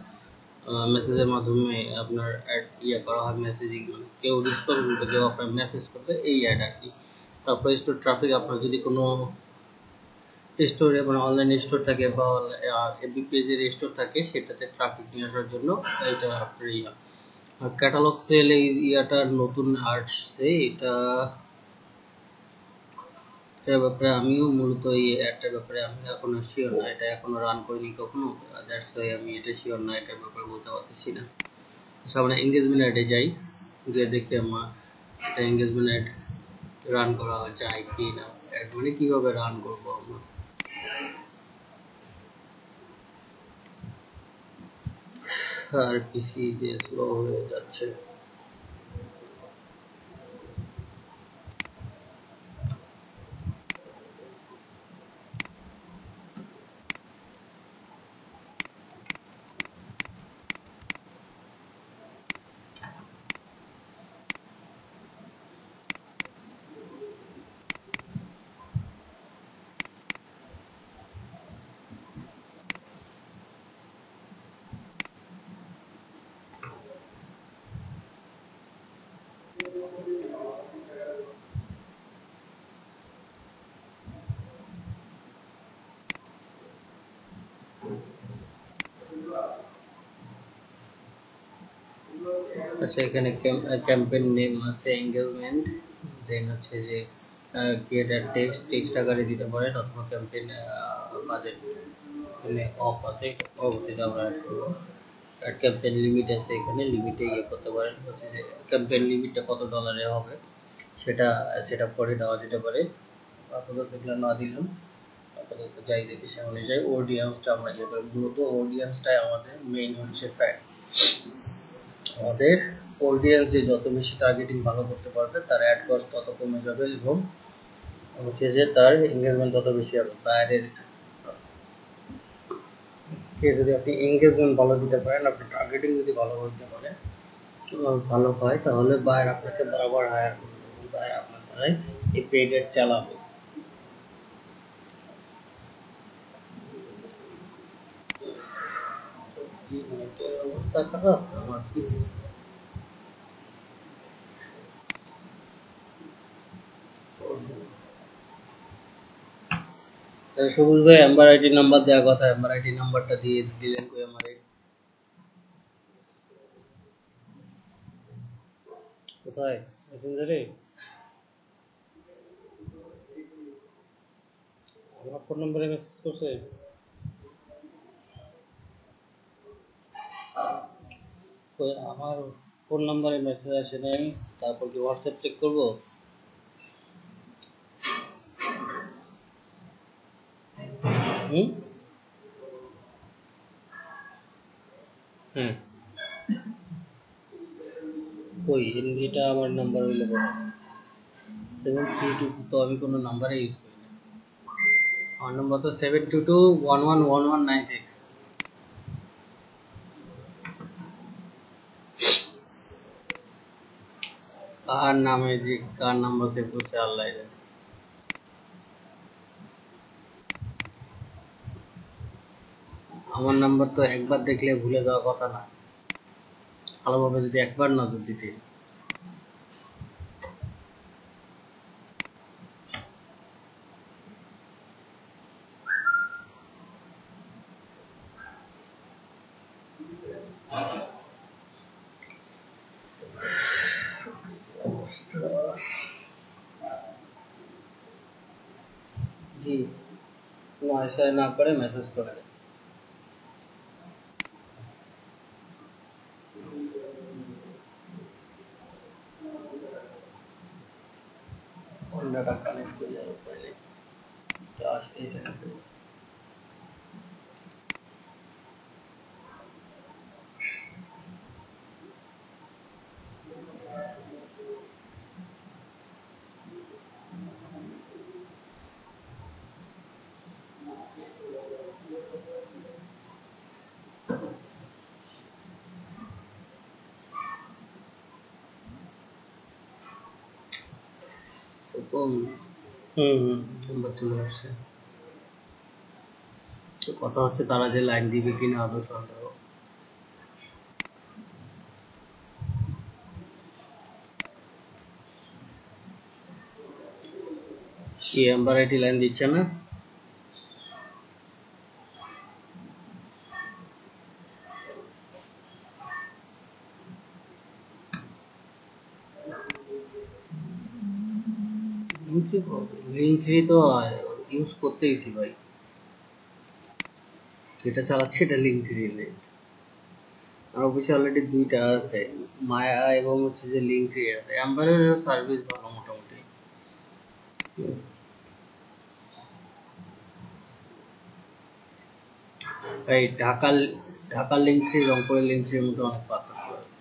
মেসেজের মাধ্যমে আপনার অ্যাড করা হয়। মেসেজিং মানে কেউ রেসপন্স করবে, কেউ আপনার মেসেজ করবে, এই অ্যাড আর কি। তারপরে স্টোর ট্রাফিক, আপনার যদি কোনো স্টোরে মানে অনলাইন স্টোর থাকে বা এফবি পেজের স্টোর থাকে, সেটাতে ট্রাফিক নিয়ে আসার জন্য এটা আপনার ক্যাটালগ সেল, এই নতুন আসছে। এটার ব্যাপারে আমিও মূলত এই অ্যাডটার ব্যাপারে আমি এখনো শিওর না, এটা এখনো রান করিনি কখনো, দ্যাটস ওয়াই আমি এটা শিওর না, এটার ব্যাপারে বলতে পারতেছি না। আচ্ছা, আমরা এঙ্গেজমেন্ট অ্যাডে যাই, গিয়ে দেখি আমার এটা এঙ্গেজমেন্ট অ্যাড রান করা যায় কি না, অ্যাড মানে কিভাবে রান করবো আমরা। আর পিসি যে স্লো হয়ে যাচ্ছে। আচ্ছা, এখানে ক্যাম্পেইন নেম আছে এঙ্গেজমেন্ট, দেন হচ্ছে যে ক্রিয়েটার টেক্সট আকারে দিতে পারেন, অথবা ক্যাম্পেইন বাজেট এখানে অফ আছে, এটা পরবর্তীতে আমরা অ্যাড করবো। আর ক্যাম্পেইন লিমিট আছে, এখানে লিমিটে করতে পারেন, হচ্ছে যে ক্যাম্পেইন লিমিটটা কত ডলারে হবে সেটা সেট আপ করে দেওয়া যেতে পারে। আপাতত এগুলো না দিলাম, আপাতত যাই দেখি সে অনুযায়ী অডিয়েন্সটা আমরা করি। মূলত অডিয়েন্সটাই আমাদের মেইন হচ্ছে ফ্যাক্ট। আমাদের অডিয়েন্স যে যত বেশি টার্গেটিং ভালো করতে পারবে, তার অ্যাড কস্ট তত কমে যাবে এবং হচ্ছে যে তার এঙ্গেজমেন্ট তত বেশি হবে। বাইরের কে যদি আপনি এঙ্গেজমেন্ট ভালো দিতে পারেন, আপনি টার্গেটিং যদি ভালো করতে পারেন, ভালো হয়, তাহলে বায়ার আপনাকে বরাবর হায়ার করবে এবং বায়ার আপনার কথায় এই পেড অ্যাড চালাবে। নেটের অবস্থা খারাপ আমার পিসি। সবুজ ভাই এম্বার আইডি নাম্বার দেওয়ার কথা, এম্বার আইডি নাম্বারটা দিয়ে দিলেন কই আমারে? কোথায়? মেসেঞ্জারে? আমার ফোন নম্বরে মেসেজ করছে? আমার ফোন নম্বরে মেসেজ আসে নাই, তারপর কি হোয়াটসঅ্যাপ চেক করবো? হ্যাঁ, ওই এটা আমার নাম্বার হইলে বলো। 732 তো আমি কোনো নাম্বারে ইউজ করি না। আমার নাম্বার তো 722111196। কার নামে যে কার নাম্বার সেভ করছে আল্লাহ জানে। আমার নাম্বার তো একবার দেখলে ভুলে যাওয়ার কথা না, ভালোভাবে যদি একবার নজর দিতে। জি, কোনো আশায় না করে মেসেজ করে দেয়। অন্যটা কানেক্ট করে যাওয়ার উপায় নেই, আসতেই সেটা। নাম্বার চলে আসছে। তো কথা হচ্ছে তারা যে লাইন দিবে কিনা আদৌ সন্দেহ। কি এম্বার আইডি লাইন দিচ্ছে না? লিঙ্কট্রি তো ইউজ করতেইছি ভাই, যেটা চালাচ্ছি এটা লিঙ্কট্রি। আর অফিসে অলরেডি দুইটা আছে, মায়া এবং হচ্ছে যে লিঙ্কট্রি আছে। এম্বারের সার্ভিস ভালো মোটামুটি। এই ঢাকার লিঙ্কট্রি রংপুরের লিঙ্কট্রির মধ্যে অনেক পার্থক্য আছে।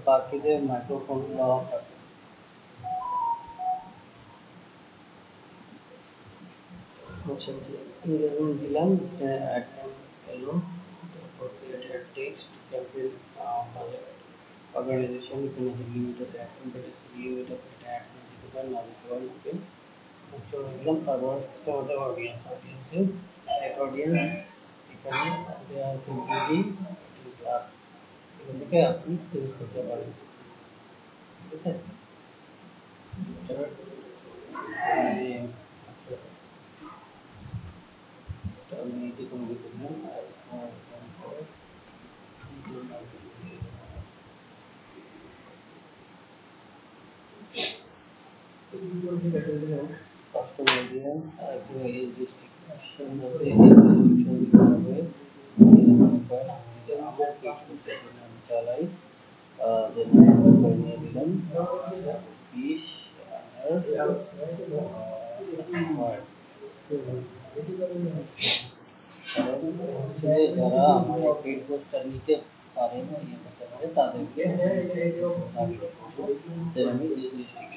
বাকিদের মাইক্রোফোন দেওয়া থাকে। দিলাম এলো, টেক্সট ক্যাম্পেইন অর্গানাইজেশন, এখানে যে লিমিট আছে লিমিট আছে, এটা অ্যাড করে দিতে পারেন, না দিতে পারেন। ওকে চলে গেলাম। তারপর হচ্ছে আমাদের অডিয়েন্সে সেট অডিয়েন্স, এখানে দেওয়া আছে বিডি ক্লাস, এখান থেকে আপনি চুজ করতে পারেন। ঠিক আছে, আমি যে কোনো কিছু দিলাম। কাস্টম অডিয়েন্স এখানে এই রেস্ট্রিকশন মধ্যে এই রেস্ট্রিকশন দিতে হবে। মনে করেন আমি যদি আমার পেজ সেখানে আমি চালাই দেন আমি নিয়ে দিলাম 20 যারা আমার এই পেড পোস্টটা নিতে পারে না ইয়ে করতে পারে তাদেরকে আমি এই রেস্ট্রিকশন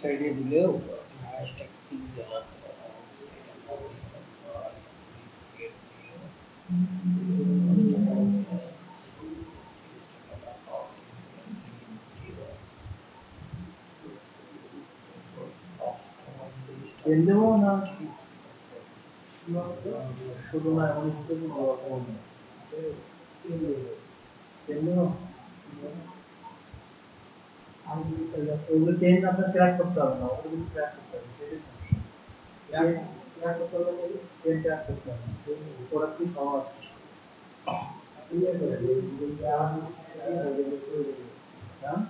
সাইডে দিলেও হ্যাশট্যাগ পিক্সেল আছে কেন্দ্রেও না শুধু না এমন কিছু কেন্দ্রেও ওগুলো চেঞ্জ আপনার ট্র্যাক করতে হবে না, ওগুলো ট্র্যাক করতে হবে, ট্র্যাক করতে হবে, ট্র্যাক করতে হবে, ওরা কি সহজ ইয়ে করে হ্যাঁ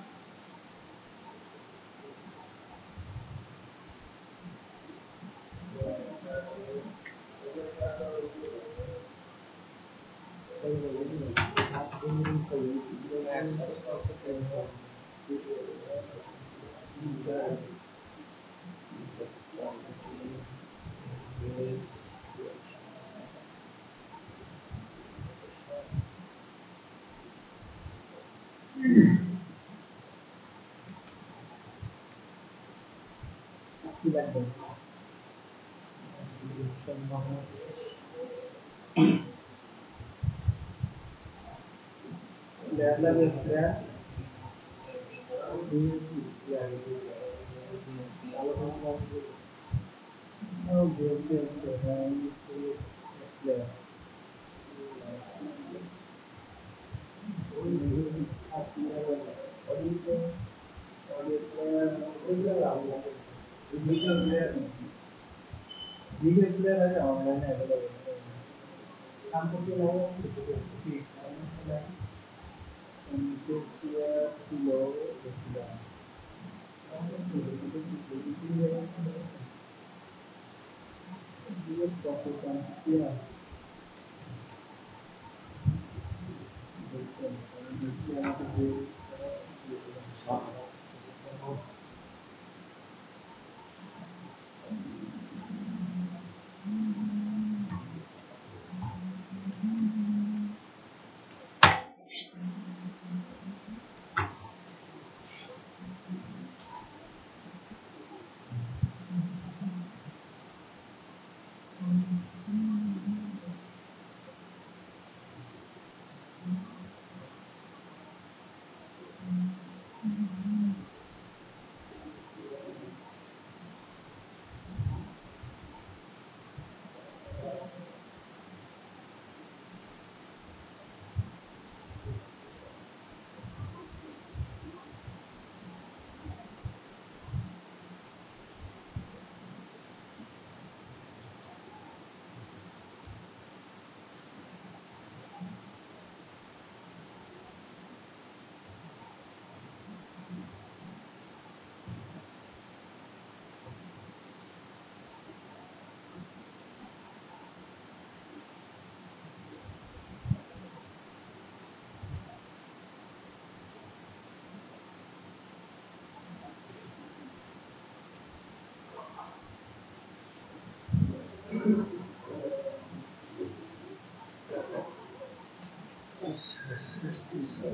কি লাগবে video player আছে অনলাইনে अवेलेबल काम করতে লাগে ঠিক আছে নিচে ছিল দেখলাম দিয়ে প্রসেসন ছিল দেখুন নিচে আমাদের যে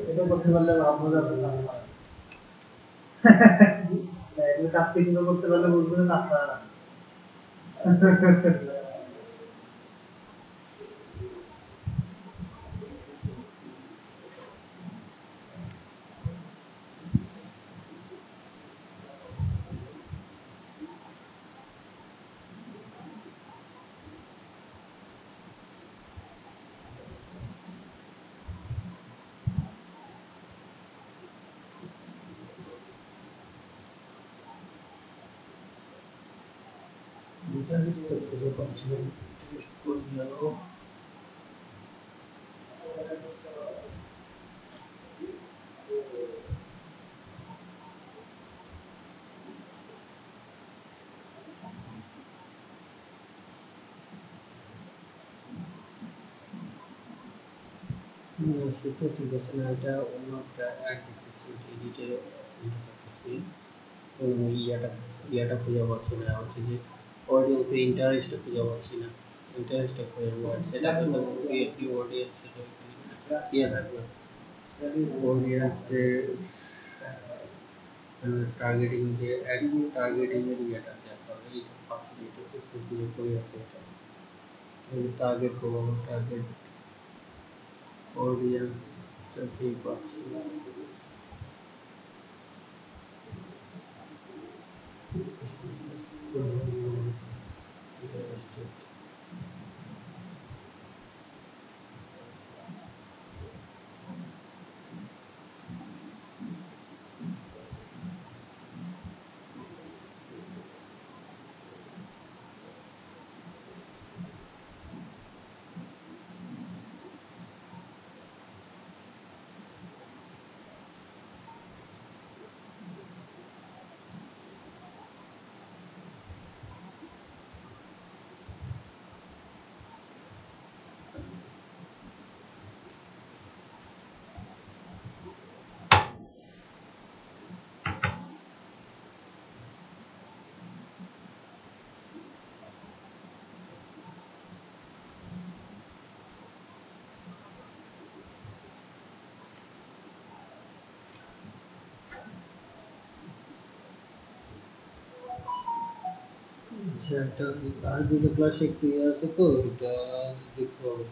এটা করতে পারলে ভাব মজা হবে না। এটা কাছে কিন্তু করতে পারলে বুঝবে না আপনারা। সেটা ঠিক আছে না, এটা অন্য একটা অ্যাড দেখতেছি, এডিটে করতেছি, ইয়াটা খুঁজে পাচ্ছি না, হচ্ছে যে অডিয়েন্সে ইন্টারেস্টটা খুঁজে পাচ্ছি না, ইন্টারেস্টটা খুঁজে পাচ্ছি সেটা কিন্তু কি অডিয়েন্স সেটা ইয়ে থাকবে, অডিয়েন্সে টার্গেটিং যে অ্যাড টার্গেটিং এর ইয়েটা দেখা হবে, এই পাশে এটা খুঁজে করে আছে, এটা টার্গেট করবো, টার্গেট অডিয়েন্সটা ঠিক পাচ্ছি না। একটা আর দুটো ক্লাসে একটু ইয়ে আছে তো, এটা দেখতে হবে।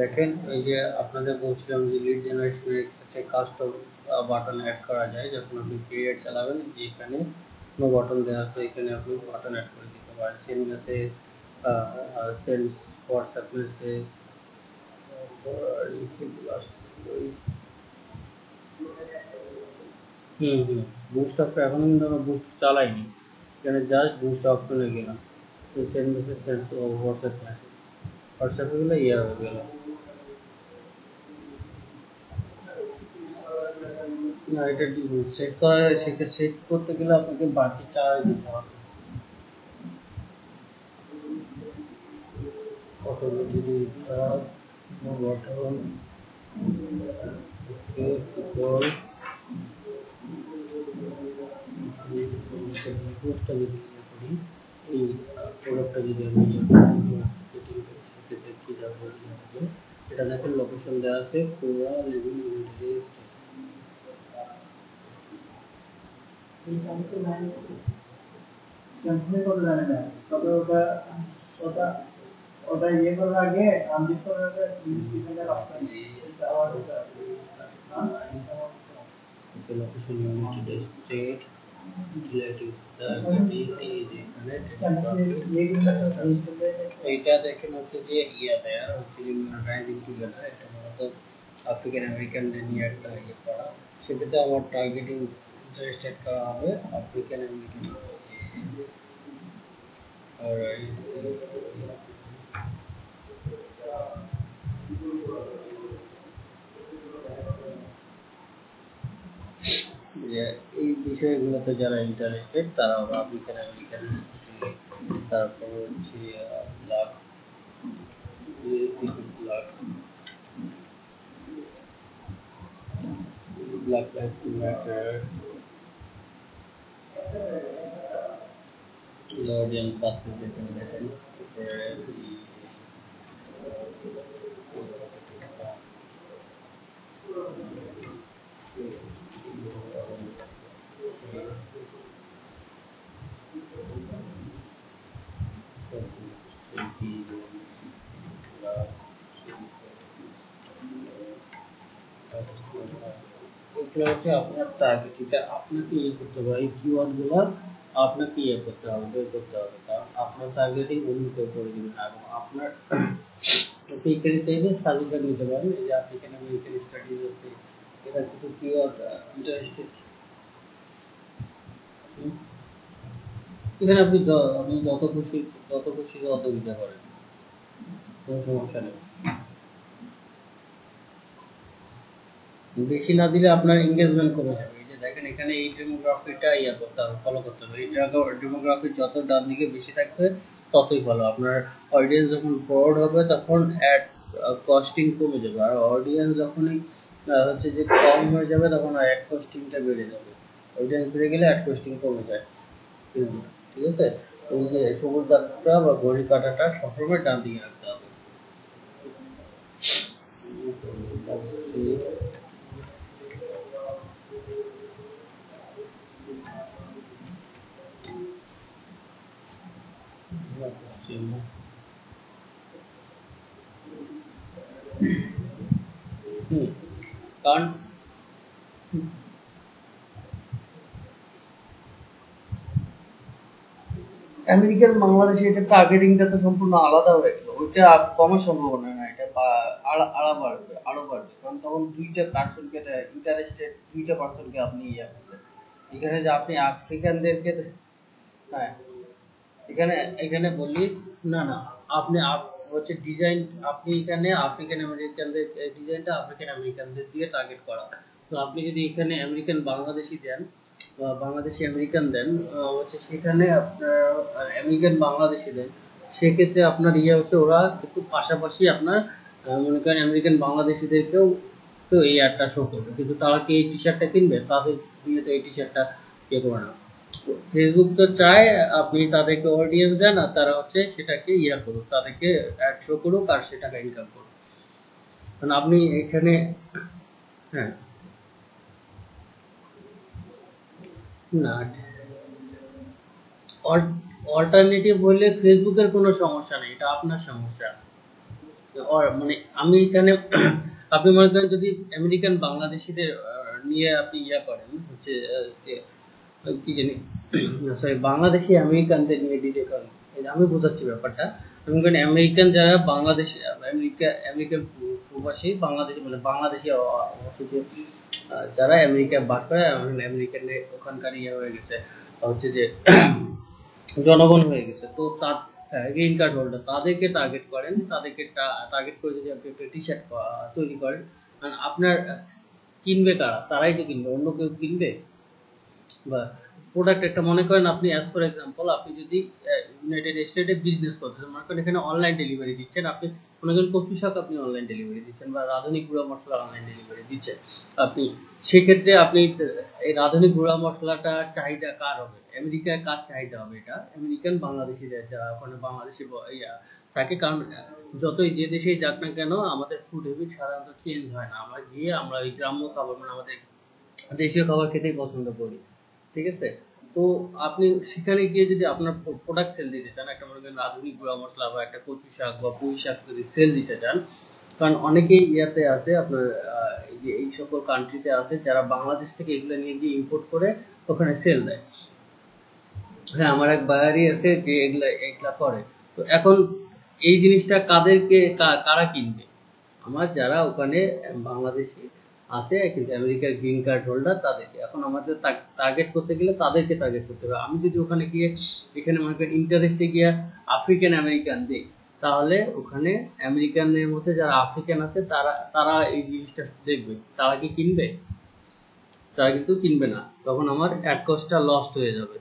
দেখেন, এই যে আপনাদের বলছিলাম যে লিড জেনারেশনের কাছে কাস্টম বাটন অ্যাড করা যায়, যখন আপনি ক্রিয়েট চালাবেন, যেখানে নো বাটন দেওয়া আছে এখানে আপনি বাটন অ্যাড করে দিতে পারেন, send message, send WhatsApp message, boost of এখন কিন্তু আমরা বুস্ট চালাইনি, এখানে জাস্ট বুস্ট অপশনে গেলাম, send message, send WhatsApp message, হোয়াটসঅ্যাপে গেলে ইয়ে হয়ে গেল। না, এটা সেট করা, সেটা সেট করতে গেলে আপনাকে বাড়তি চার্জ দিতে হবে। অটোমেটিকলি বটন রিপোর্টটা যদি করি, এই প্রোডাক্টটা যদি আমি মার্কেটিং করি, সেক্ষেত্রে কি যাবে, এটা দেখেন লোকেশন দেওয়া আছে পুরা লিভিং ইউনিটি স্টেট। ক্যান্সেল করে জানে না, তবে ওটা ওটা ওটা ইয়ে করার আগে আপডেট করার আগে ইমেলের অপশন যাওয়ার ওটা লোকেশন ইউনিটি স্টেট রিলেটিভ এইটা দেখেন হচ্ছে যে ইয়া দেয়া হচ্ছে রাইজিং টুগেদার, এটা মূলত আফ্রিকান আমেরিকানদের নিয়ে একটা ইয়ে করা। সেক্ষেত্রে আমার টার্গেটিং ইন্টারেস্টেড করা হবে আফ্রিকান আমেরিকান। এই বিষয়গুলোতে যারা ইন্টারেস্টেড তারা আফ্রিকান আমেরিকান হিস্ট্রি, তারপর হচ্ছে ব্ল্যাক ব্ল্যাক লাইভস ম্যাটার, লর্ডিয়ান পাথর যেখানে দেখেন, এগুলো হচ্ছে আপনার টার্গেট। এটা আপনাকে ইয়ে করতে হবে, এই কিওয়ার্ডগুলো আপনাকে ইয়ে করতে হবে, বের করতে হবে, কারণ আপনার টার্গেটিং অন্য কেউ করে দিবে না। এবং আপনার এইখানে চাইলে সার্টিফিকেট নিতে পারেন, এই যে আফ্রিকান আমেরিকান স্টাডিজ আছে, এটা কিছু কিওয়ার্ড ইন্টারেস্টেড। এখানে আপনি যত খুশি তত দিতে পারেন, কোনো সমস্যা নেই। বেশি না দিলে আপনার এনগেজমেন্ট কমে যাবে। এই যে দেখেন এখানে এই ডেমোগ্রাফিটা ইয়া করতে হবে, ফলো করতে হবে। এই ডেমোগ্রাফি যত ডান দিকে বেশি থাকবে ততই ভালো। আপনার অডিয়েন্স যখন ব্রড হবে তখন অ্যাড কস্টিং কমে যাবে, আর অডিয়েন্স যখনই হচ্ছে যে কম হয়ে যাবে তখন অ্যাড কস্টিংটা বেড়ে যাবে। অডিয়েন্স বেড়ে গেলে অ্যাড কস্টিং কমে যায়। ঠিক আছে, এই যে সবুজ দাগটা বা ঘড়ি কাঁটাটা সবসময় ডান দিকে রাখতে হবে। কারণ আমেরিকার বাংলাদেশে এটা টার্গেটিংটা তো সম্পূর্ণ আলাদা হয়ে গেল, ওইটা কমার সম্ভাবনা না, এটা আরো বাড়বে, কারণ তখন দুইটা পার্সনকে ইন্টারেস্টেড, দুইটা পার্সনকে আপনি ইয়ে করবেন। এখানে যে আপনি আফ্রিকানদেরকে, হ্যাঁ এখানে এখানে বললি না না, আপনি হচ্ছে ডিজাইন, আপনি এখানে আফ্রিকান আমেরিকানদের ডিজাইনটা আফ্রিকান আমেরিকানদের দিয়ে টার্গেট করা। তো আপনি যদি এখানে আমেরিকান বাংলাদেশি দেন, বাংলাদেশি আমেরিকান দেন, হচ্ছে সেখানে আপনার আমেরিকান বাংলাদেশি দেন, সেক্ষেত্রে আপনার ইয়ে হচ্ছে ওরা কিন্তু পাশাপাশি আপনার মনে করেন আমেরিকান বাংলাদেশিদেরকেও তো এই অ্যাডটা শো করবে, কিন্তু তারা কি এই টি শার্টটা কিনবে? তাদের দিয়ে তো এই টি শার্টটা ইয়ে করে না। ফেসবুক তো চায় আপনি তাদেরকে অডিয়েন্স দেন আর তারা হচ্ছে সেটাকে ইয়া করুক, তাদেরকে অ্যাড শো করুক আর সে টাকা ইনকাম করুক। কারণ আপনি এখানে, হ্যাঁ না, অল্টারনেটিভ হলে ফেসবুকের কোনো সমস্যা নেই, এটা আপনার সমস্যা। মানে আমি এখানে আপনি মনে করেন যদি আমেরিকান বাংলাদেশিদের নিয়ে আপনি ইয়া করেন হচ্ছে কি জানি সরি বাংলাদেশি আমেরিকানদের নিয়ে ডিজে করেন, আমি বোঝাচ্ছি ব্যাপারটা। আমি মনে আমেরিকান যারা বাংলাদেশি আমেরিকান প্রবাসী বাংলাদেশি, মানে বাংলাদেশি যারা আমেরিকা বাস করে, আমেরিকান ওখানকার ইয়ে হয়ে গেছে হচ্ছে যে জনগণ হয়ে গেছে, তো তার গ্রিন কার্ড হোল্ডার, তাদেরকে টার্গেট করেন, তাদেরকে টার্গেট করে যদি আপনি একটা টি শার্ট তৈরি করেন, আপনার কিনবে কারা? তারাই তো কিনবে, অন্য কেউ কিনবে? বা প্রোডাক্ট একটা মনে করেন আপনি অ্যাজ ফর এক্সাম্পল আপনি যদি ইউনাইটেড স্টেটে বিজনেস করতেছেন, মনে করেন এখানে অনলাইন ডেলিভারি দিচ্ছেন, আপনি মনে করেন কচু শাক আপনি অনলাইন ডেলিভারি দিচ্ছেন বা রাঁধুনি গুঁড়া মশলা অনলাইন ডেলিভারি দিচ্ছেন আপনি, সেক্ষেত্রে আপনি এই রাঁধুনি গুঁড়া মশলাটার চাহিদা কার হবে? আমেরিকায় কার চাহিদা হবে? এটা আমেরিকান বাংলাদেশিদের, যারা ওখানে বাংলাদেশি থাকে। কারণ যতই যে দেশেই যাক না কেন আমাদের ফুড হ্যাবিট সাধারণত চেঞ্জ হয় না, আমরা গিয়ে আমরা ওই গ্রাম্য খাবার মানে আমাদের দেশীয় খাবার খেতেই পছন্দ করি, ঠিক আছে? তো আপনি সেখানে গিয়ে যদি আপনার প্রোডাক্ট সেল দিতে চান, একটা মনে করেন আধুনিক গুঁড়া মশলা বা একটা কচু শাক বা পুঁই শাক যদি সেল দিতে চান, কারণ অনেকেই ইয়াতে আছে আপনার এই যে এই সকল কান্ট্রিতে আছে যারা বাংলাদেশ থেকে এগুলো নিয়ে গিয়ে ইম্পোর্ট করে ওখানে সেল দেয়। হ্যাঁ, আমার এক বায়ারই আছে যে এগুলা করে। তো এখন এই জিনিসটা কাদেরকে কারা কিনবে? আমার যারা ওখানে বাংলাদেশি আছে কিন্তু আমেরিকার গ্রিন কার্ড হোল্ডার, তাদেরকে। এখন আমাদের টার্গেট করতে গেলে তাদেরকে টার্গেট করতে হবে। আমি যদি ওখানে গিয়ে এখানে মনে করেন ইন্টারেস্টে গিয়ে আফ্রিকান আমেরিকান দিই, তাহলে ওখানে আমেরিকানের মধ্যে যারা আফ্রিকান আছে তারা তারা এই জিনিসটা দেখবে, তারা কি কিনবে? তারা কিন্তু কিনবে না। তখন আমার অ্যাড কস্টটা লস্ট হয়ে যাবে।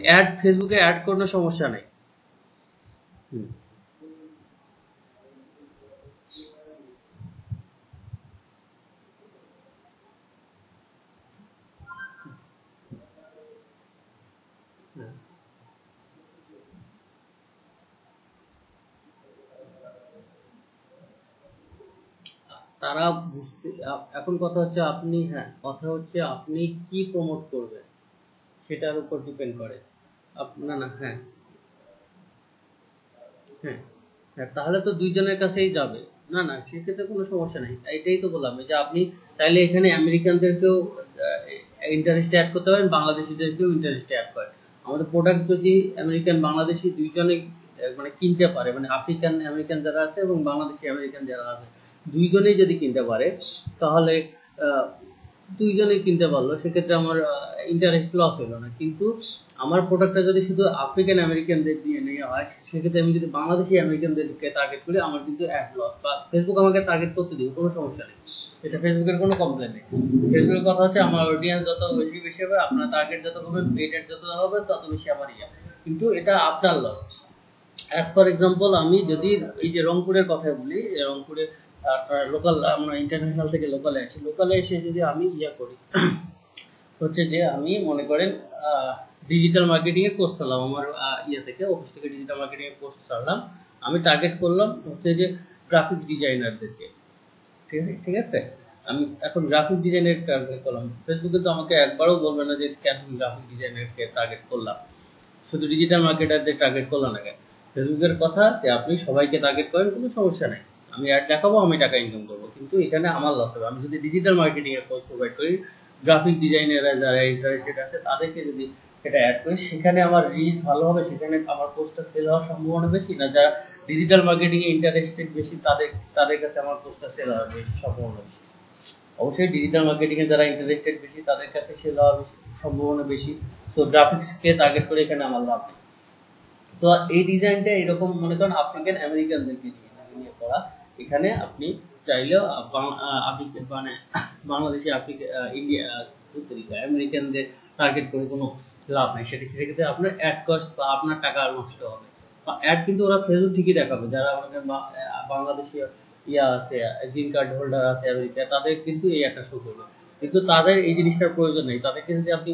অ্যাড ফেসবুকে অ্যাড কোনো সমস্যা নাই। হুম। হ্যাঁ। তারা বুঝতে এখন কথা হচ্ছে আপনি, হ্যাঁ কথা হচ্ছে আপনি কি প্রমোট করবেন সেটার উপর ডিপেন্ড করে। না না, হ্যাঁ হ্যাঁ হ্যাঁ, তাহলে তো দুইজনের কাছেই যাবে। না না, সেক্ষেত্রে কোনো সমস্যা নেই। এটাই তো বললাম যে আপনি চাইলে এখানে আমেরিকানদেরকেও ইন্টারেস্টে অ্যাড করতে পারেন, বাংলাদেশিদেরকেও ইন্টারেস্টে অ্যাড করেন। আমাদের প্রোডাক্ট যদি আমেরিকান বাংলাদেশি দুইজনে মানে কিনতে পারে, মানে আফ্রিকান আমেরিকান যারা আছে এবং বাংলাদেশি আমেরিকান যারা আছে দুইজনেই যদি কিনতে পারে, তাহলে আহ, দুইজনেই কিনতে পারলো, সেক্ষেত্রে আমার ইন্টারেস্ট লস হলো না। কিন্তু আমার প্রোডাক্টটা যদি শুধু আফ্রিকান আমেরিকানদের দিয়ে নেওয়া হয়, সেক্ষেত্রে আমি যদি বাংলাদেশি আমেরিকানদেরকে টার্গেট করি, আমার কিন্তু অ্যাড লস। বা ফেসবুক আমাকে টার্গেট করতে দিবে, কোনো সমস্যা নেই, এটা ফেসবুকের কোনো কমপ্লেন নেই। ফেসবুকের কথা হচ্ছে আমার অডিয়েন্স যত বেশি বেশি হবে, আপনার টার্গেট যত করবেন, পেড যত হবে, তত বেশি আমার ইয়া, কিন্তু এটা আপনার লস। অ্যাজ ফর এক্সাম্পল আমি যদি এই যে রংপুরের কথা বলি, রংপুরে লোকাল, আমরা ইন্টারন্যাশনাল থেকে লোকালে আসি, লোকালে এসে যদি আমি ইয়া করি হচ্ছে যে আমি মনে করেন ডিজিটাল মার্কেটিং এর কোর্স চালাম আমার ইয়া থেকে, অফিস থেকে ডিজিটাল মার্কেটিং এর কোর্স চালাম। আমি টার্গেট করলাম হচ্ছে যে গ্রাফিক ডিজাইনারদেরকে, ঠিক আছে ঠিক আছে। আমি এখন গ্রাফিক ডিজাইনের টার্গেট করলাম। ফেসবুকে তো আমাকে একবারও বলবে না যে কেন গ্রাফিক ডিজাইনারকে টার্গেট করলাম, শুধু ডিজিটাল মার্কেটারদের টার্গেট করলাম না কেন? ফেসবুকের কথা যে আপনি সবাইকে টার্গেট করেন, কোনো সমস্যা নাই, আমি অ্যাড দেখাবো, আমি টাকা ইনকাম করবো, কিন্তু এখানে আমার লস হবে। আমি যদি ডিজিটাল মার্কেটিং এর কোর্স প্রোভাইড করি, গ্রাফিক ডিজাইনাররা যারা ইন্টারেস্টেড আছে তাদেরকে যদি এটা অ্যাড করি, সেখানে আমার রিচ ভালো হবে, সেখানে আমার কোর্সটা সেল হওয়ার সম্ভাবনা বেশি না? যারা ডিজিটাল মার্কেটিং এ ইন্টারেস্টেড বেশি, তাদের তাদের কাছে আমার কোর্সটা সেল হওয়ার বেশি সম্ভাবনা বেশি। অবশ্যই ডিজিটাল মার্কেটিং এ যারা ইন্টারেস্টেড বেশি, তাদের কাছে সেল হওয়ার সম্ভাবনা বেশি। তো গ্রাফিক্স কে টার্গেট করে এখানে আমার লাভ নেই। তো এই ডিজাইনটা এরকম মনে করেন আফ্রিকান আমেরিকানদেরকে নিয়ে করা। এখানে আপনি চাইলেও মানে বাংলাদেশি, আফ্রিকা, ইন্ডিয়া, উত্তরিকা আমেরিকানদের টার্গেট করে কোনো লাভ নেই। সেক্ষেত্রে আপনার অ্যাড কস্ট বা আপনার টাকা নষ্ট হবে। অ্যাড কিন্তু ওরা ফেসবুক ঠিকই দেখাবে, যারা আমাদের বাংলাদেশি ইয়া আছে, গ্রিন কার্ড হোল্ডার আছে আমেরিকা, তাদের কিন্তু এই একটা শো করবে। কিন্তু তাদের এই জিনিসটার প্রয়োজন নেই। তাদেরকে যদি আপনি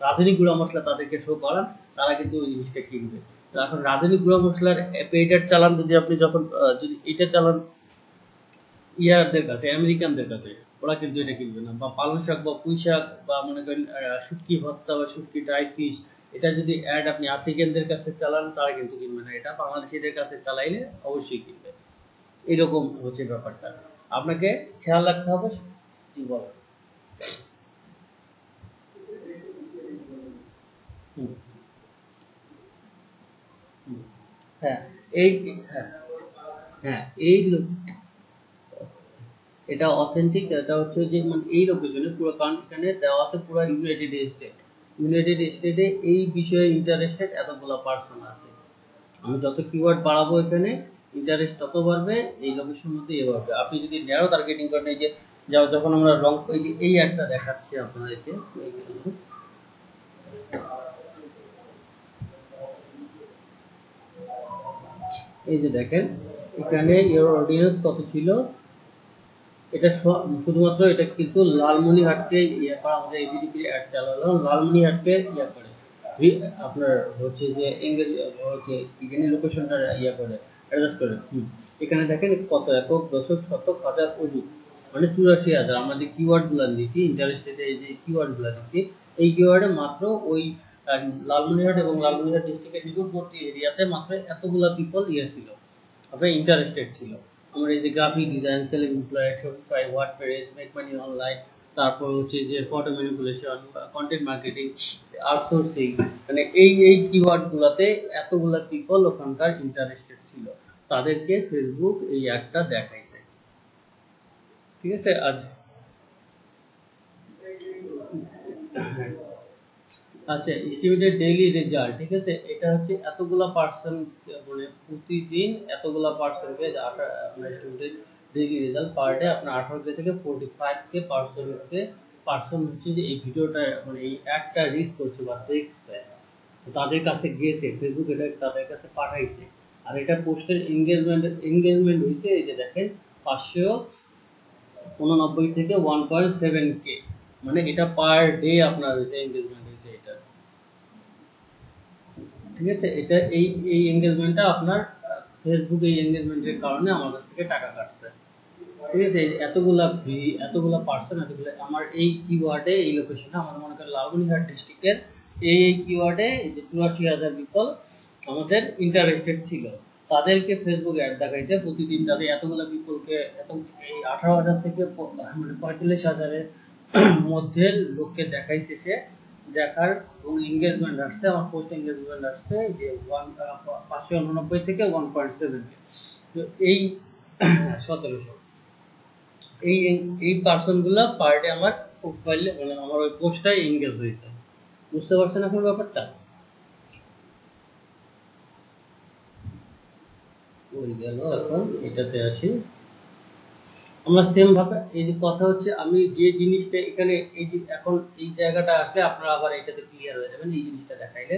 রাঁধুনি গুঁড়া মশলা তাদেরকে শো করান, তারা কিন্তু ওই জিনিসটা কিনবে। তো এখন রাঁধুনি গুঁড়া মশলার পেইডার চালান যদি আপনি যখন যদি এটা চালান ইয়ারদের কাছে, আমেরিকানদের কাছে, ওরা কিন্তু এটা কিনবে না। বা পালং শাক বা পুঁই শাক বা মনে করেন শুটকি ভর্তা বা শুটকি ড্রাই ফিশ, এটা যদি অ্যাড আপনি আফ্রিকানদের কাছে চালান, তারা কিন্তু কিনবে না। এটা বাংলাদেশিদের কাছে চালাইলে অবশ্যই কিনবে। এরকম হচ্ছে ব্যাপারটা, আপনাকে খেয়াল রাখতে হবে। জি বলেন। হুম হুম। হ্যাঁ এই হ্যাঁ হ্যাঁ এই এটা অথেন্টিক, এটা হচ্ছে যে মানে এই লোকেশনে পুরো, কারণ এখানে দেওয়া আছে পুরো ইউনাইটেড স্টেট। ইউনাইটেড স্টেটে এই বিষয়ে ইন্টারেস্টেড এতগুলো পার্সন আছে। আমি যত কিওয়ার্ড বাড়াবো এখানে, ইন্টারেস্ট তত বাড়বে, এই লোকেশনের মধ্যে এ বাড়বে। আপনি যদি ন্যারো টার্গেটিং করেন, এই যে যখন আমরা রং, এই যে এই একটা দেখাচ্ছি আপনাদেরকে, এই যে দেখেন এখানে ইওর অডিয়েন্স কত ছিল, এটা শুধুমাত্র এটা কিন্তু লালমনিরহাটকে ইয়ে করা, আমাদের এবিডিপি অ্যাড চালালো লালমনিরহাটকে ইয়ে করে আপনার হচ্ছে যে এঙ্গেজ হচ্ছে এখানে লোকেশনটা ইয়ে করে অ্যাডজাস্ট করে। এখানে দেখেন কত একক দশক শতক হাজার অযুত, মানে 84,000। আমরা যে কিওয়ার্ডগুলো দিয়েছি ইন্টারেস্টেডে, এই যে কিওয়ার্ডগুলো দিয়েছি এই কিওয়ার্ডে মাত্র ওই লালমনিরহাট এবং লালমনিরহাট ডিস্ট্রিক্টের নিকটবর্তী এরিয়াতে মাত্র এতগুলা পিপল ইয়ে ছিল, আপনার ইন্টারেস্টেড ছিল। আমরা এই যে graphic design, selling employed, Shopify, WordPress, make money online, তারপর হচ্ছে যে photo manipulation, content marketing, outsourcing, মানে এই কিওয়ার্ডগুলোতে এতগুলা পিপল ওখানকার ইন্টারেস্টেড ছিল, তাদেরকে ফেসবুক এই অ্যাডটা দেখাইছে। ঠিক আছে। আজ আচ্ছা, এস্টিমেটেড ডেইলি রেজাল্ট, ঠিক আছে, এটা হচ্ছে এতগুলা পার্সন, মানে প্রতিদিন এতগুলা পার্সনকে আপনার estimated daily result per day আপনার 18K থেকে 45K পার্সন হচ্ছে যে এই ভিডিওটা মানে এই অ্যাডটা রিচ করছে বা দেখছে, তাদের কাছে গেছে, ফেসবুক এটা তাদের কাছে পাঠাইছে। আর এটা পোস্টের এঙ্গেজমেন্ট হয়েছে এই যে দেখেন 589 থেকে 1.7K, মানে এটা পার ডে আপনার হয়েছে এঙ্গেজমেন্ট হয়েছে এটা। ঠিক আছে, এটা এই এঙ্গেজমেন্টটা আপনার ফেসবুক এই এঙ্গেজমেন্টের কারণে আমার কাছ থেকে টাকা কাটছে। ঠিক আছে, এতগুলা পার্সন, এতগুলো আমার এই কিওয়ার্ডে এই লোকেশনে, আমাদের মনে করেন লালমনিরহাট ডিস্ট্রিক্টের এই কিওয়ার্ডে যে 84,000 পিপল আমাদের ইন্টারেস্টেড ছিল, তাদেরকে ফেসবুক অ্যাড দেখাইছে প্রতিদিন। তাদের এতগুলো পিপলকে এই 18,000 থেকে মানে 45,000-এর মধ্যে লোককে দেখাইছে, সে দেখার এবং এঙ্গেজমেন্ট আসছে, আমার পোস্ট এঙ্গেজমেন্ট আসছে যে 589 থেকে 1.7K। তো এই 1700 এই পার্সনগুলো পার ডে আমার প্রোফাইলে মানে আমার ওই পোস্টটাই এঙ্গেজ হয়েছে। বুঝতে পারছেন এখন ব্যাপারটা? ওই গেল, এখন এটাতে আসি আমরা সেম ভাবে। এই যে কথা হচ্ছে আমি যে জিনিসটা এখানে এই যে এখন এই জায়গাটা আসলে আপনারা আবার এটাতে ক্লিয়ার হয়ে যাবেন। এই জিনিসটা দেখাইলে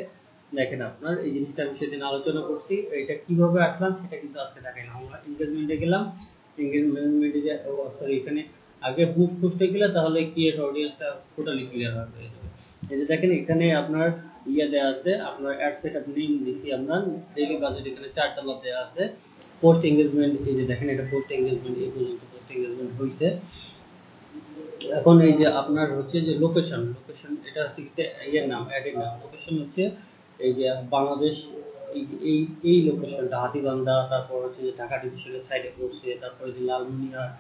দেখেন আপনার এই জিনিসটা আমি সেদিন আলোচনা করছি, এটা কিভাবে আসলাম সেটা কিন্তু আজকে দেখাইলাম। আমরা এনগেজমেন্টে গেলাম, এনগেজমেন্টে যে সরি এখানে আগে বুস্ট পোস্টে গেলে তাহলে ক্রিয়েট অডিয়েন্সটা টোটালি ক্লিয়ার হয়ে যাবে। এই যে দেখেন এখানে আপনার ইয়ে দেওয়া আছে, আপনার অ্যাড সেটআপ লিংক দিছি আমরা, ডেইলি বাজেট এখানে $4 দেওয়া আছে। পোস্ট এঙ্গেজমেন্ট এই যে দেখেন এটা পোস্ট এঙ্গেজমেন্ট, এই পর্যন্ত পোস্ট এঙ্গেজমেন্ট হয়েছে। এখন এই যে আপনার হচ্ছে যে লোকেশন এটা হচ্ছে ইয়ের নাম, অ্যাডের নাম। লোকেশন হচ্ছে এই যে বাংলাদেশ, এই লোকেশনটা হাতীবান্ধা, তারপর হচ্ছে যে ঢাকা ডিভিশনের সাইডে পড়ছে, তারপরে যে লালমনিরহাট,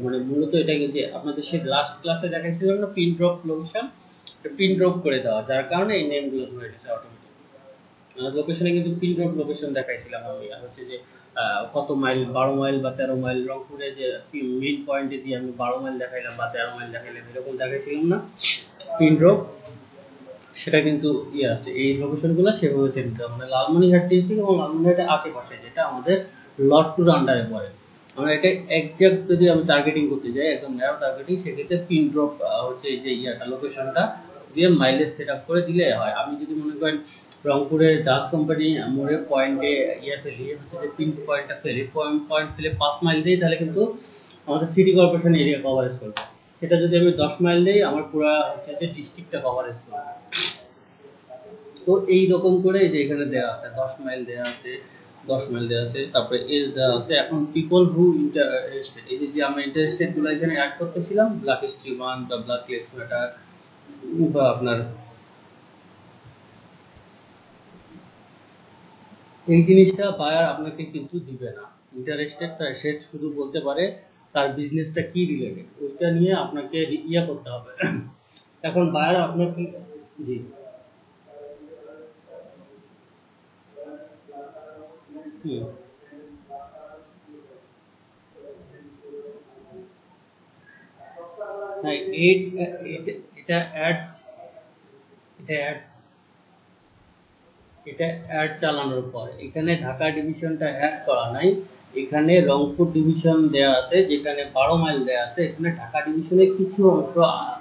মানে মূলত এটাকে যে আপনাদের সেই লাস্ট ক্লাসে দেখাইছিলাম না pin drop location, pin drop করে দেওয়া, যার কারণে এই নেমগুলো ধরে গেছে অটোমেটিক। লোকেশনে কিন্তু পিন ড্রপ লোকেশন দেখাইছিলাম আমি, আর হচ্ছে যে কত মাইল, 12 মাইল বা 13 মাইল, রংপুরে যে মেইন পয়েন্টে দিয়ে আমি 12 মাইল দেখাইলাম বা 13 মাইল দেখাইলাম, এরকম দেখাইছিলাম না পিন ড্রপ, সেটা কিন্তু ইয়ে আছে। এই লোকেশনগুলো সেভাবে সেট দিতে হবে, মানে লালমনিরহাট ডিস্ট্রিক্ট এবং লালমনিরহাটের আশেপাশে যেটা আমাদের লটটুর আন্ডারে পড়ে। আমরা এটা একজ্যাক্ট যদি আমি টার্গেটিং করতে যাই, একদম ন্যারো টার্গেটিং, সেক্ষেত্রে পিন ড্রপ হচ্ছে এই যে ইয়াটা লোকেশনটা দিয়ে মাইলেজ সেট আপ করে দিলে হয়। আমি যদি মনে করেন রংপুরের জাজ কোম্পানি মোড়ের পয়েন্টে ইয়ে ফেলি, হচ্ছে যে পিন পয়েন্টটা ফেলি, পয়েন্ট ফেলে 5 মাইল দিই, তাহলে কিন্তু আমাদের সিটি কর্পোরেশন এরিয়া কভারেজ করবে। সেটা যদি আমি 10 মাইল দিই, আমার পুরো হচ্ছে যে ডিস্ট্রিক্টটা কভারেজ করবে। তো এই রকম করে এই যে এখানে দেওয়া আছে 10 মাইল দেওয়া আছে, 10 মাইল দেওয়া আছে, তারপরে এজ দেওয়া আছে। এখন পিপল হু ইন্টারেস্টেড, এই যে আমরা ইন্টারেস্টেড গুলো এখানে অ্যাড করতেছিলাম, ব্ল্যাক হিস্ট্রি মান্থ বা ব্ল্যাক লিভস ম্যাটার বা আপনার এই জিনিসটা বায়ার আপনাকে কিন্তু দিবে না। ইন্টারেস্টেড সে শুধু বলতে পারে তার বিজনেসটা কি রিলেটেড, ওইটা নিয়ে আপনাকে ইয়া করতে হবে। এখন বায়ার আপনাকে জি হ্যাঁ, এটা অ্যাডস, এটা অ্যাড চালানোর পর এখানে ঢাকা ডিভিশনটা অ্যাড করা নাই, এখানে রংপুর ডিভিশন দেয়া আছে, যেখানে 12 মাইল দেয়া আছে, এখানে ঢাকা ডিভিশনে কিছু অংশ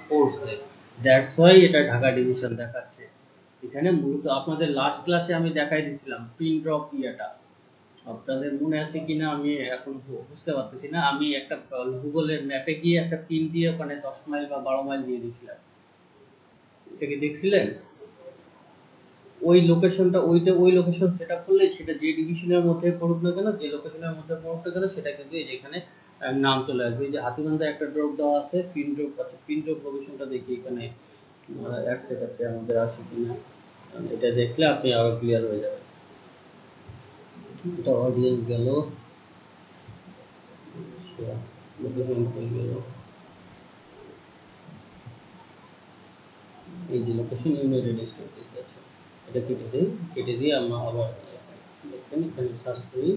পড়ছে, দ্যাটস ওয়াই এটা ঢাকা ডিভিশন দেখাচ্ছে। এখানে মূলত আপনাদের লাস্ট ক্লাসে আমি দেখাই দিয়েছিলাম পিন ড্রপ ইয়াটা, আপনাদের মনে আছে কিনা আমি এখন বুঝতে পারতেছি না। আমি একটা গুগলের ম্যাপে গিয়ে একটা পিন দিয়ে ওখানে 10 মাইল বা 12 মাইল দিয়ে দিয়েছিলাম, এটা কি দেখছিলেন? ওই লোকেশনটা ওই লোকেশন সেট আপ করলে সেটা যে ডিভিশনের মধ্যে পড়ুক না কেন, যে লোকেশনের মধ্যে পড়ুক না কেন, সেটা কিন্তু এই যে এখানে নাম চলে আসবে। এই যে হাতিবান্ধা একটা ড্রপ দেওয়া আছে, পিন ড্রপ আছে, পিন ড্রপ লোকেশনটা দেখি এখানে অ্যাড সেট আপে আমাদের আছে কিনা, এটা দেখলে আপনি আরো ক্লিয়ার হয়ে যাবেন। এটা অডিয়েন্স গেল, লোকেশন হয়ে গেল, এই যে লোকেশন ইউনাইটেড স্টেটস আছে, এটা কেটে দিয়ে আমরা আবার এখানে সার্চ করি।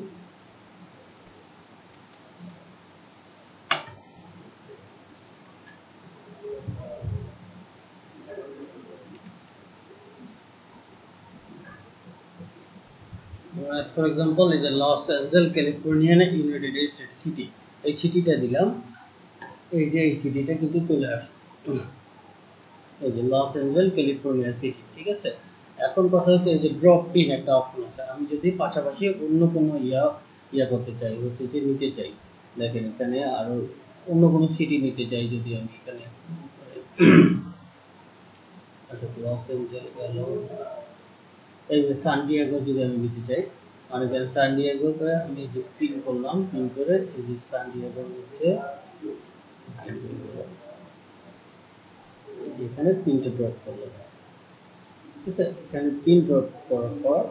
ফর এক্সাম্পল এই যে loss Angel Californian United state city, এই সিটিটা দিলাম, এই যে এই সিটিটা কিন্তু চলে আসে, এই যে লস অ্যাঞ্জেল ক্যালিফোর্নিয়া সিটি, ঠিক আছে। এখন কথা হচ্ছে এই যে ড্রপ পিন একটা অপশন আছে, আমি যদি পাশাপাশি অন্য কোনো ইয়া করতে চাই, হচ্ছে যে নিতে চাই, দেখেন এখানে আরো অন্য কোনো সিটি নিতে চাই, যদি আমি এখানে আচ্ছা লস অ্যাঞ্জেল গেল, এই যে সান ডিয়েগো যদি আমি নিতে চাই, মানে এখানে সান ডিয়েগোকে আমি যে পিন করলাম, পিন করে এই যে সান ডিয়েগোর মধ্যে এখানে পিনটা ড্রপ করলাম, ঠিক আছে। এখানে পিন ড্রপ করার পর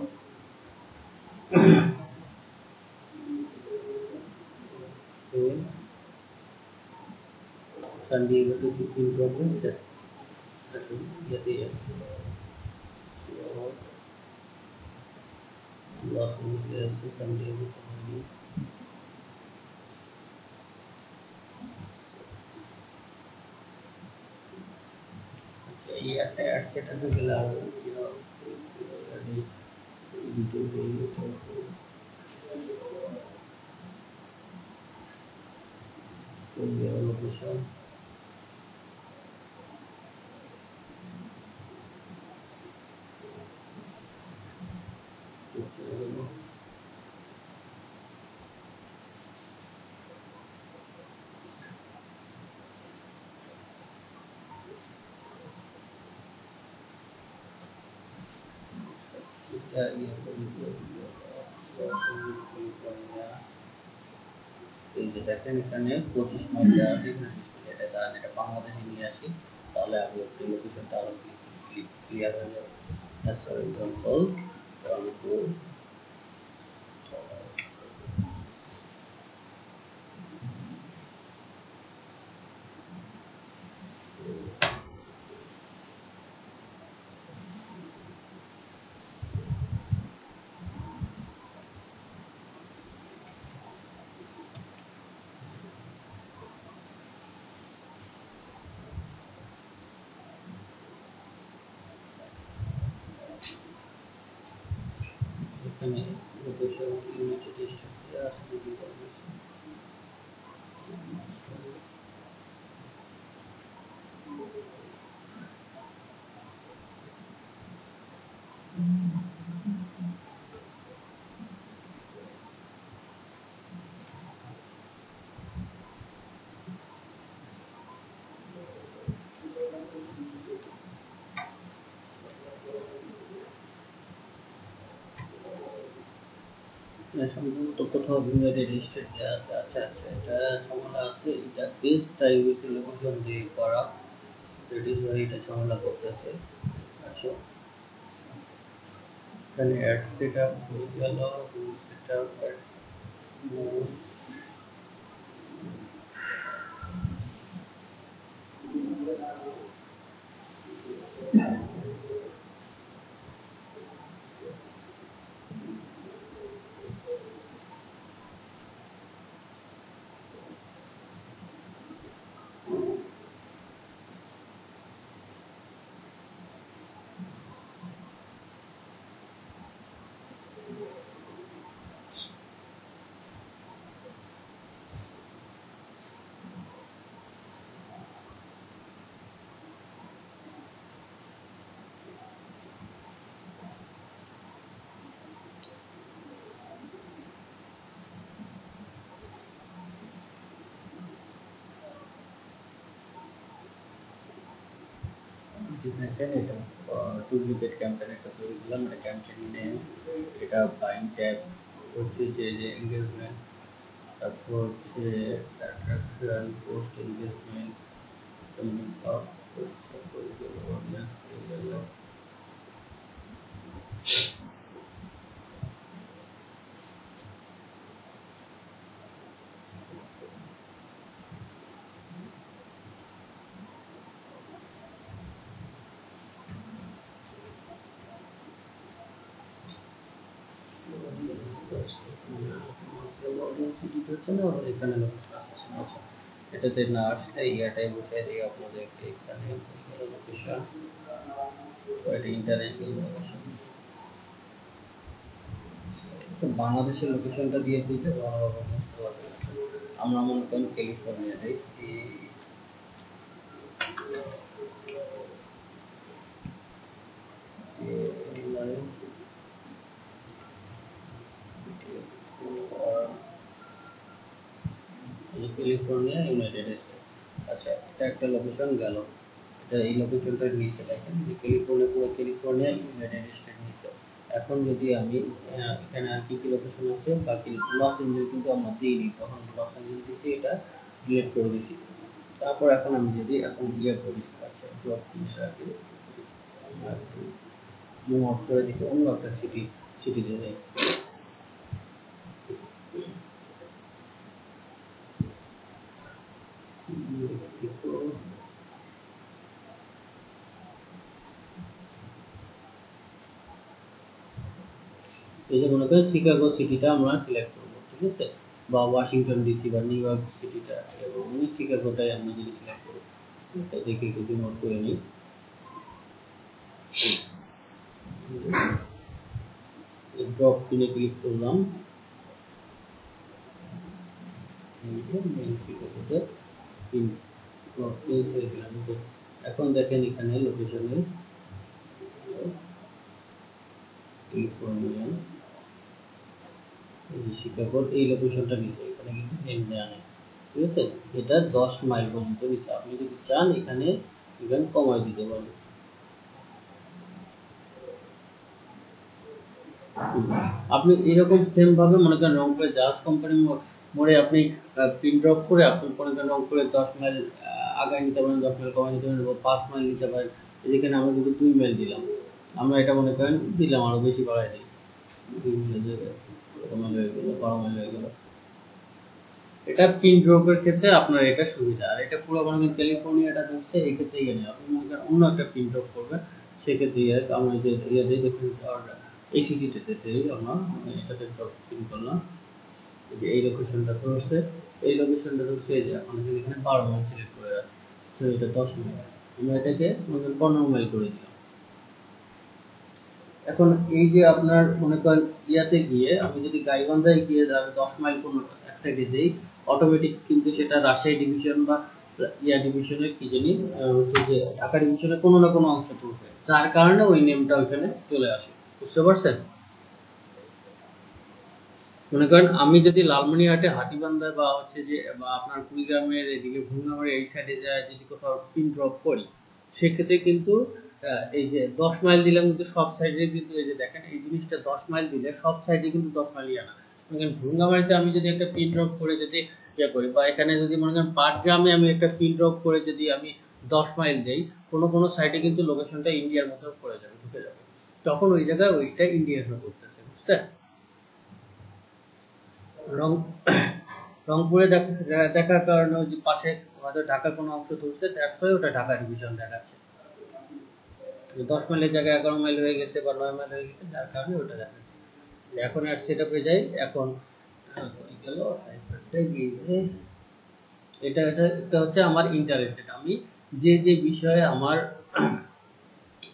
সান ডিয়েগোতে যে পিন ড্রপ হয়েছে ইয়াতে লস অ্যাঞ্জেলেস আছে, সান ডিয়েগো এই একটা অ্যাড সেট আপে গেলে আর লোকেশন এই যে দেখেন এখানে 25 মাইল দেওয়া আছে, এটা দাঁড়ান এটা বাংলাদেশে নিয়ে আসি, তাহলে আপনি লোকেশনটা আরো ক্লিয়ার হয়ে যাবে। ফর এক্সাম্পল রংপুর, এখানে লোকেশন ইউনাইটেড স্টেটস আসলে কি করবে, সম্ভবত কোথাও ইউনাইটেড স্টেট দেওয়া আছে। আচ্ছা আচ্ছা, এটা ঝামেলা আছে, এটা পেজটা ইউএসএ লোকেশন দিয়ে করা, দ্যাট ইজ ওয়াই এটা ঝামেলা করতেছে। আচ্ছা এখানে অ্যাড সেট আপ হয়ে গেল, সেট আপ দেখেন এটা ডুপ্লিকেট ক্যাম্পেইন একটা তৈরি করলাম, এটা ক্যাম্পেইন নেম, এটা বাইং ট্যাগ, হচ্ছে যে এঙ্গেজমেন্ট, তারপর হচ্ছে অ্যাট্রাকশন, পোস্ট এঙ্গেজমেন্ট, অডিয়েন্স হয়ে গেল। এটাতে না আসলে ইয়াটাই বসে দিই আপনাদেরকে, এখানে লোকেশন, এটা ইন্টারন্যাশনাল লোকেশন, তো বাংলাদেশের লোকেশনটা দিয়ে দিলে ভালোভাবে বুঝতে পারবেন। আমরা মনে করেন ক্যালিফোর্নিয়া দিয়েছি, ক্যালিফোর্নিয়া, ইউনাইটেড স্টেট। আচ্ছা, এটা একটা লোকেশন গেল, এটা এই লোকেশনটার নিচে দেখেন যে ক্যালিফোর্নিয়া, পুরো ক্যালিফোর্নিয়া ইউনাইটেড স্টেট নিচে। এখন যদি আমি এখানে আর কি কি লোকেশন আছে, বাকি লস এঞ্জেলস কিন্তু আমরা দিইনি, তখন লস এঞ্জেলস দিয়েছি, এটা ডিলিট করে দিয়েছি। তারপর এখন আমি যদি এখন ইয়ে করি, আচ্ছা ড্রপ কিনে রাখি, জুম আউট করে দিতে অন্য একটা সিটিতে যাই। মেক্সিকো, এই যে মনে করেন শিকাগো সিটিটা আমরা সিলেক্ট করবো, ঠিক আছে, বা ওয়াশিংটন ডিসি বা নিউ ইয়র্ক সিটিটা, এবং শিকাগোটাই আমরা যদি সিলেক্ট করি, ঠিক আছে, দেখে একটু জুম আউট করে নিই। ড্রপ কিনে ক্লিক করলাম, এখন দেখেন এখানে লোকেশনে ক্যালিফোর্নিয়া, শিকাগোর এই লোকেশনটা নিচে, এখানে কিন্তু নেম দেওয়া নেই, ঠিক আছে, এটা 10 মাইল পর্যন্ত নিচে। আপনি যদি চান এখানে ইভেন কমাই দিতে পারেন। আপনি এরকম সেম ভাবে মনে করেন রংপুরে জাহাজ কোম্পানি মোড়ে আপনি পিন ড্রপ করে আপনি মনে করেন রংপুরে 10 মাইল আগায় নিতে পারেন, 10 মাইল কমাই নিতে পারেন, 5 মাইল নিতে পারেন। যেখানে আমরা কিন্তু 2 মাইল দিলাম, আমরা এটা মনে করেন দিলাম আরো বেশি বাড়াই দিই, 2 মাইল হয়ে গেল, 12 মাইল হয়ে গেল। এটা পিন ড্রপের ক্ষেত্রে আপনার এটা সুবিধা। আর এটা পুরো মনে করেন ক্যালিফোর্নিয়াটা ধরছে, এই ক্ষেত্রে ইয়ে নেই, আপনি মনে করেন অন্য একটা পিন ড্রপ করবেন, সেক্ষেত্রে আমরা যে ইয়ে দেখুন এই সিটিটাতে আমরা এটাতে ড্রপ পিন করলাম, যে এই লোকেশনটা ধরছে, এই লোকেশনটা ধরছে, এই যে আমাদের এখানে 12 মাইল সিলেক্ট করে আছে, সো এটা 10 মাইল, আমরা এটাকে মনে করেন 15 মাইল করে দিলাম। এখন এই যে আপনার মনে করেন ইয়াতে গিয়ে আমি যদি গাইবান্ধায় গিয়ে 10 মাইল কোন এক সাইডে দেই, অটোমেটিক কিন্তু সেটা রাজশাহী ডিভিশন বা ইয়া ডিভিশনের কি জানি হচ্ছে যে ঢাকা ডিভিশনের কোনো না কোনো অংশ পড়বে, যার কারণে ওই নেমটা ওইখানে চলে আসে। বুঝতে পারছেন? মনে করেন আমি যদি লালমনিরহাটে হাতীবান্ধা বা হচ্ছে যে বা আপনার কুড়িগ্রামের এদিকে ভুঙ্গামারি এই সাইডে যায় যদি কোথাও পিন ড্রপ করি, সেক্ষেত্রে কিন্তু এই যে 10 মাইল দিলাম কিন্তু সব সাইডে কিন্তু এই যে দেখেন এই জিনিসটা 10 মাইল দিলে সব সাইডে কিন্তু 10 মাইল ইয়া না। মনে করেন ভুঙ্গামারিতে আমি যদি একটা পিন ড্রপ করে যদি ইয়ে করি, বা এখানে যদি মনে করেন পাটগ্রামে আমি একটা পিন ড্রপ করে যদি আমি 10 মাইল দেই, কোনো সাইডে কিন্তু লোকেশনটা ইন্ডিয়ার মতো পড়ে যাবে, ঢুকে যাবে, তখন ওই জায়গায় ওইটা ইন্ডিয়া শো করতেছে। বুঝছেন? রংপুরে দেখার কারণে ওই যে পাশে হয়তো ঢাকার কোনো অংশ ধরছে, দ্যাটস ওয়াই ওটা ঢাকা ডিভিশন দেখাচ্ছে। 10 মাইলের জায়গায় 11 মাইল হয়ে গেছে বা 9 মাইল হয়ে গেছে, যার কারণে ওটা দেখাচ্ছে। এখন অ্যাড সেটআপে যাই, এখন গেল এটা এটা এটা হচ্ছে আমার ইন্টারেস্টেড, আমি যে যে বিষয়ে আমার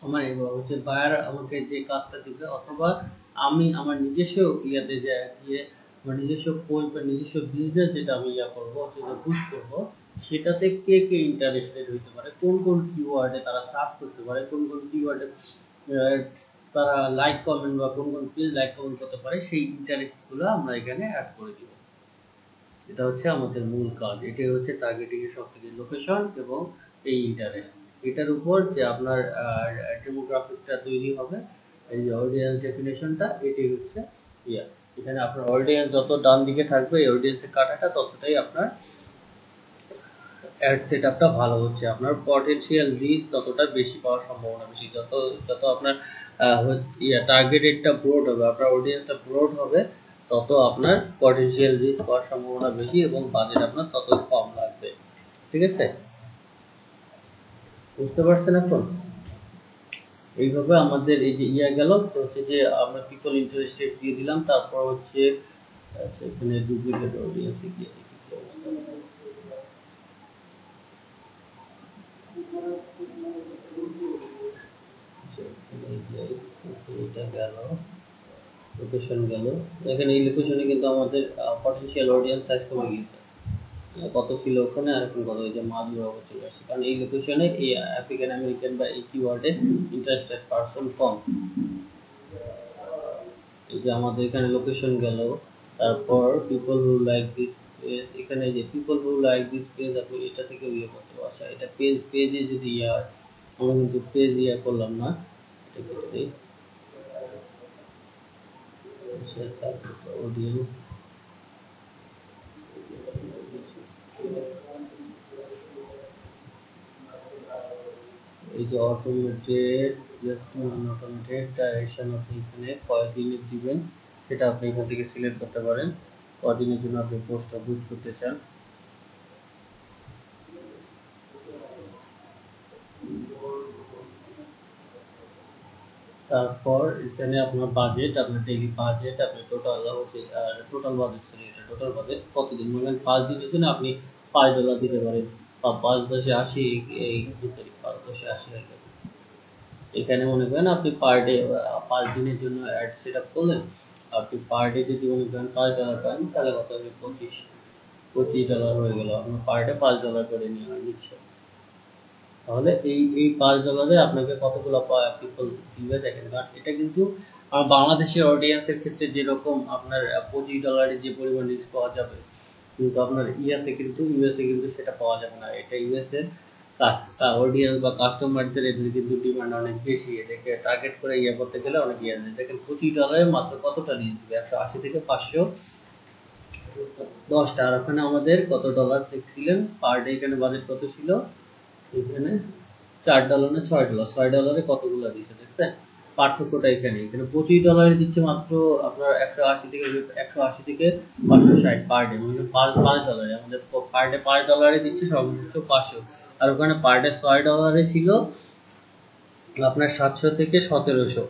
আমার হচ্ছে বায়ার আমাকে যে কাজটা দিবে, অথবা আমি আমার নিজস্ব ইয়াতে গিয়ে আমার নিজস্ব কোর্স বা নিজস্ব বিজনেস যেটা আমি ইয়া করবো, যেটা বুস্ট করবো, সেটাতে কে কে ইন্টারেস্টেড হইতে পারে, কোন কোন কিওয়ার্ডে তারা সার্চ করতে পারে, কোন কোন কিওয়ার্ডে তারা লাইক কমেন্ট বা কোন কোন পেজ লাইক কমেন্ট করতে পারে, সেই ইন্টারেস্ট গুলো আমরা এখানে অ্যাড করে দিব। এটা হচ্ছে আমাদের মূল কাজ, এটাই হচ্ছে টার্গেটিং এর সবথেকে লোকেশন এবং এই ইন্টারেস্ট। এটার উপর যে আপনার ডেমোগ্রাফিকটা তৈরি হবে, এই যে অডিয়েন্স ডেফিনেশনটা, এটাই হচ্ছে ইয়া। এখানে আপনার অডিয়েন্স যত ডান দিকে থাকবে এই অডিয়েন্সের কাটাটা ততটাই আপনার অ্যাড সেটআপটা ভালো হচ্ছে, আপনার পটেনশিয়াল রিচ ততটা বেশি পাওয়ার সম্ভাবনা বেশি। যত যত আপনার টার্গেটেডটা ব্রড হবে, আপনার অডিয়েন্সটা ব্রড হবে, তত আপনার পটেনশিয়াল রিচ পাওয়ার সম্ভাবনা বেশি এবং বাজেট আপনার তত কম লাগবে। ঠিক আছে, বুঝতে পারছেন এখন? এইভাবে আমাদের এই যে গেল হচ্ছে যে আমরা পিপল ইন্টারেস্টেড দিয়ে দিলাম, তারপর হচ্ছে আচ্ছা এখানে ডুপ্লিকেট অডিয়েন্সে গিয়ে দেখি কি অবস্থা। এটা গেল, লোকেশন গেল। দেখেন এই লোকেশনে কিন্তু আমাদের পটেনশিয়াল অডিয়েন্স সাইজ কমে গিয়েছে, কত ছিল ওখানে আর এখন কত, এই যে মাদুর চলে আসছে, কারণ এই লোকেশনে এই আফ্রিকান আমেরিকান বা এই কিওয়ার্ডে ইন্টারেস্টেড পারসন কম। এই যে আমাদের এখানে লোকেশন গেল, তারপর people who like this page, এখানে যে people who like this page আপনি এটা থেকে করতে পারছেন। এটা পেজে যদি হয়, আমরা কিন্তু পেজ করলাম না, এটা কেটে দিই। অডিয়েন্স এই যে অটোমেটেড অটোমেটেড ডাইরেকশন আপনি এখানে কয়দিনের দিবেন সেটা আপনি এখান থেকে সিলেক্ট করতে পারেন, কদিনের জন্য আপনি পোস্টটা বুস্ট করতে চান। তারপর এখানে আপনার বাজেট, আপনার ডেইলি বাজেট, আপনার টোটাল বাজেট, সরি এটা টোটাল বাজেট কতদিন, মনে করেন 5 দিনের জন্য আপনি $5 দিতে পারেন, বা 5×10=80, এই 5×10=80 হয়ে যাবে। এখানে মনে করেন আপনি পার ডে 5 দিনের জন্য অ্যাড সেট আপ করলেন, আপনি পার ডে যদি মনে করেন $5 পান, তাহলে কত হবে, $25 হয়ে গেল, আপনার পার ডে $5 করে নিচ্ছে। তাহলে এই $5 আপনাকে কতগুলো পিপল দিবে দেখেন, কারণ এটা কিন্তু বাংলাদেশের অডিয়েন্সের ক্ষেত্রে যেরকম আপনার $25 যে পরিমাণ রিচ পাওয়া যাবে, কিন্তু আপনার কিন্তু ইউএসএ কিন্তু সেটা পাওয়া যাবে না। এটা ইউএসএ অডিয়েন্স বা কাস্টমারদের এদের কিন্তু ডিমান্ড অনেক বেশি, এটাকে টার্গেট করে করতে গেলে অনেক দেখেন $25 মাত্র কতটা রিচ দিবে, 180 থেকে 510টা। আর ওখানে আমাদের কত ডলার দেখছিলেন পার ডে, এখানে বাজেট কত ছিল, এখানে $4 না $6 কতগুলো দিচ্ছে দেখছেন, পার্থক্যটা এখানে $25 দিচ্ছে মাত্র আপনার 180 থেকে 560 পার ডে, মানে $5 আমাদের পার ডে $5 দিচ্ছে সর্বোচ্চ 500, আর ওখানে পার ডে $6 ছিল আপনার 700 থেকে 1700,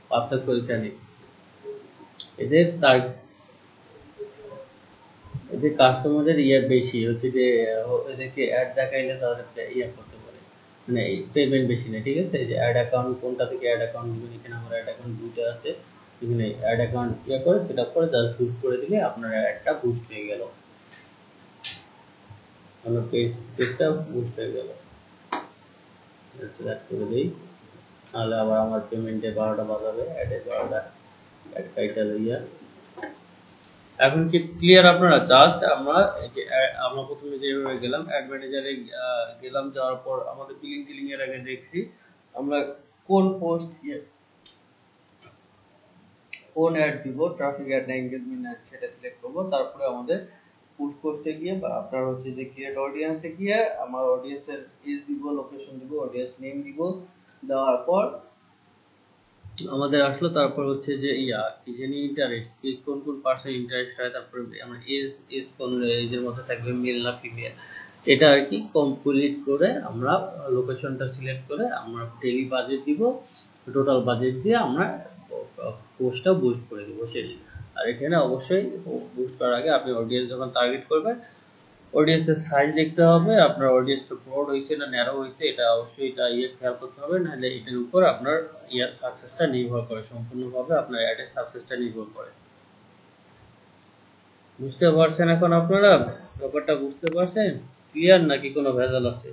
পার্থক্য এখানে। এদের কাস্টমারদের বেশি হচ্ছে যে এদেরকে অ্যাড দেখাইলে তাদের করতে পারে, মানে পেমেন্ট বেশি নেই। ঠিক আছে, এই যে অ্যাড অ্যাকাউন্ট, কোনটা থেকে অ্যাড অ্যাকাউন্ট দিবেন, এখানে আমার অ্যাড অ্যাকাউন্ট দুটো আছে, এখানে অ্যাড অ্যাকাউন্ট করে সেট আপ করে জাস্ট বুস্ট করে দিলে আপনার অ্যাডটা বুস্ট হয়ে গেল, আমার পেজটা বুস্ট হয়ে গেল। সিলেক্ট করে দিই, তাহলে আবার আমার পেমেন্টে 12টা বাজাবে, অ্যাডে 12টা, অ্যাড টাইটেল এখন কি ক্লিয়ার আপনারা? জাস্ট আমরা প্রথমে যেভাবে গেলাম অ্যাড ম্যানেজারে গেলাম, যাওয়ার পর আমাদের বিলিং এর আগে দেখছি আমরা কোন পোস্ট কোন অ্যাড দিব, ট্রাফিক অ্যাড না এনগেজমেন্ট অ্যাড, সেটা সিলেক্ট করব। তারপরে আমাদের পোস্টে গিয়ে বা আপনার হচ্ছে যে ক্রিয়েট অডিয়েন্সে গিয়ে আমার অডিয়েন্সের এজ দিব, লোকেশন দিব, অডিয়েন্স নেম দিব, দেওয়ার পর আমাদের আসলো, তারপর হচ্ছে যে কি জানি ইন্টারেস্ট, কোন কোন পার্সন ইন্টারেস্ট হয়, তারপর আমার এজ কোন এজের মধ্যে থাকবে, মেল না ফিমেল, এটা আর কি কমপ্লিট করে আমরা লোকেশনটা সিলেক্ট করে আমরা ডেইলি বাজেট দিব, টোটাল বাজেট দিয়ে আমরা পোস্টটা বুস্ট করে দিব, শেষ। আর এখানে অবশ্যই বুস্ট করার আগে আপনি অডিয়েন্স যখন টার্গেট করবেন, অডিয়েন্সের সাইজ দেখতে হবে, আপনার অডিয়েন্সটা ব্রড হয়েছে না ন্যারো হয়েছে, এটা অবশ্যই এটা খেয়াল করতে হবে, নাহলে এটার উপর আপনার সাকসেসটা নির্ভর করে, সম্পূর্ণভাবে আপনার অ্যাডের সাকসেসটা নির্ভর করে। বুঝতে পারছেন এখন আপনারা? ব্যাপারটা বুঝতে পারছেন? ক্লিয়ার নাকি কোনো ভেজাল আছে?